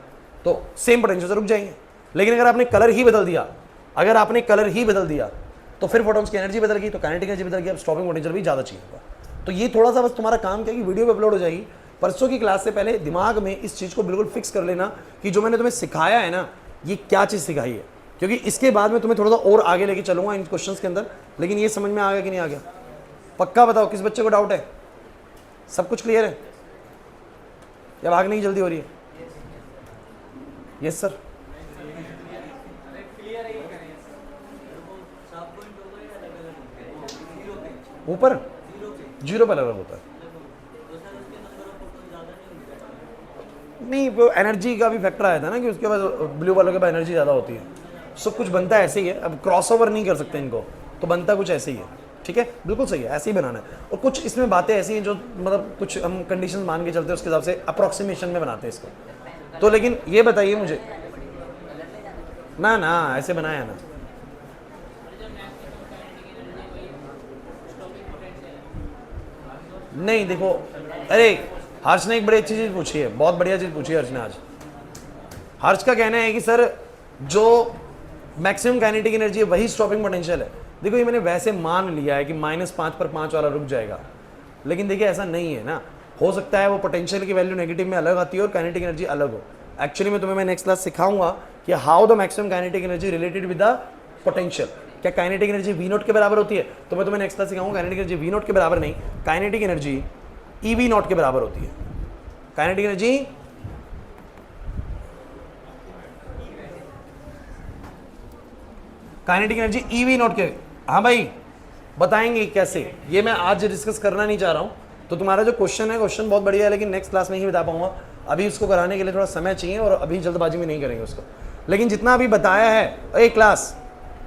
तो सेम पोटेंशियल से रुक जाएंगे। लेकिन अगर आपने कलर ही बदल दिया, अगर आपने कलर ही बदल दिया तो फिर फोटॉन्स की एनर्जी बदल गई, तो काइनेटिक एनर्जी बदल गई, अब स्टॉपिंग पोटेंशियल भी ज़्यादा चाहिए होगा। तो ये थोड़ा सा बस तुम्हारा काम क्या कि वीडियो पे अपलोड हो जाएगी। परसों की क्लास से पहले दिमाग में इस चीज़ को बिल्कुल फिक्स कर लेना कि जो मैंने तुम्हें सिखाया है ना, ये क्या चीज़ सिखाई है, क्योंकि इसके बाद में तुम्हें थोड़ा सा और आगे लेके चलूंगा इन क्वेश्चंस के अंदर। लेकिन ये समझ में आ गया कि नहीं आ गया? पक्का बताओ, किस बच्चे को डाउट है? सब कुछ क्लियर है या भागने की जल्दी हो रही है? Yes sir. ऊपर जीरो पर अलग होता है। नहीं, वो एनर्जी का भी फैक्टर आया था ना कि उसके पास ब्लू वालों के पास एनर्जी ज़्यादा होती है। सब कुछ बनता है ऐसे ही है। अब क्रॉसओवर नहीं कर सकते इनको, तो बनता कुछ ऐसे ही है। ठीक है, बिल्कुल सही है, ऐसे ही बनाना है। और कुछ इसमें बातें ऐसी हैं जो मतलब कुछ हम कंडीशन मान के चलते हैं, उसके हिसाब से अप्रॉक्सीमेशन में बनाते हैं इसको। तो लेकिन ये बताइए मुझे ना, ना ऐसे बनाया ना, नहीं देखो, अरे हर्ष ने एक बड़ी अच्छी चीज़ पूछी है, बहुत बढ़िया चीज़ पूछी है हर्ष ने आज। हर्ष का कहना है कि सर जो मैक्सिमम काइनेटिक एनर्जी है वही स्टॉपिंग पोटेंशियल है। देखो ये मैंने वैसे मान लिया है कि -5 पर 5 वाला रुक जाएगा, लेकिन देखिए ऐसा नहीं है ना। हो सकता है वो पोटेंशियल की वैल्यू नेगेटिव में अलग आती है और काइनेटिक एनर्जी अलग हो। एक्चुअली में तुम्हें मैं नेक्स्ट क्लास सिखाऊंगा कि how the maximum kinetic energy related with the potential. क्या काइनेटिक एनर्जी V0 के बराबर होती है? तो मैं तुम्हें नेक्स्ट क्लास सिखाऊंगा काइनेटिक एनर्जी V0 के बराबर नहीं, काइनेटिक एनर्जी EV0 के बराबर होती है। काइनेटिक एनर्जी EV0 के, हाँ भाई बताएंगे कैसे, ये मैं आज डिस्कस करना नहीं चाह रहा हूँ। तो तुम्हारा जो क्वेश्चन है, क्वेश्चन बहुत बढ़िया है, लेकिन नेक्स्ट क्लास में ही बता पाऊंगा। अभी उसको कराने के लिए थोड़ा समय चाहिए और अभी जल्दबाजी में नहीं करेंगे उसको। लेकिन जितना अभी बताया है एक क्लास,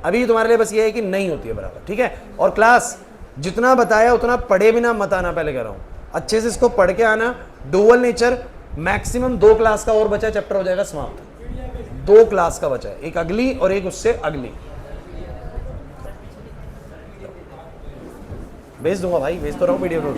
अभी तुम्हारे लिए बस ये है कि नहीं होती है बराबर, ठीक है। और क्लास जितना बताया उतना पढ़े बिना मत आना, पहले कह रहा हूँ, अच्छे से इसको पढ़ के आना। डुअल नेचर मैक्सिमम 2 क्लास का और बचा, चैप्टर हो जाएगा समाप्त। 2 क्लास का बचा है, एक अगली और एक उससे अगली। भेज दूंगा भाई, भेज तो रहा हूँ PDF रोज।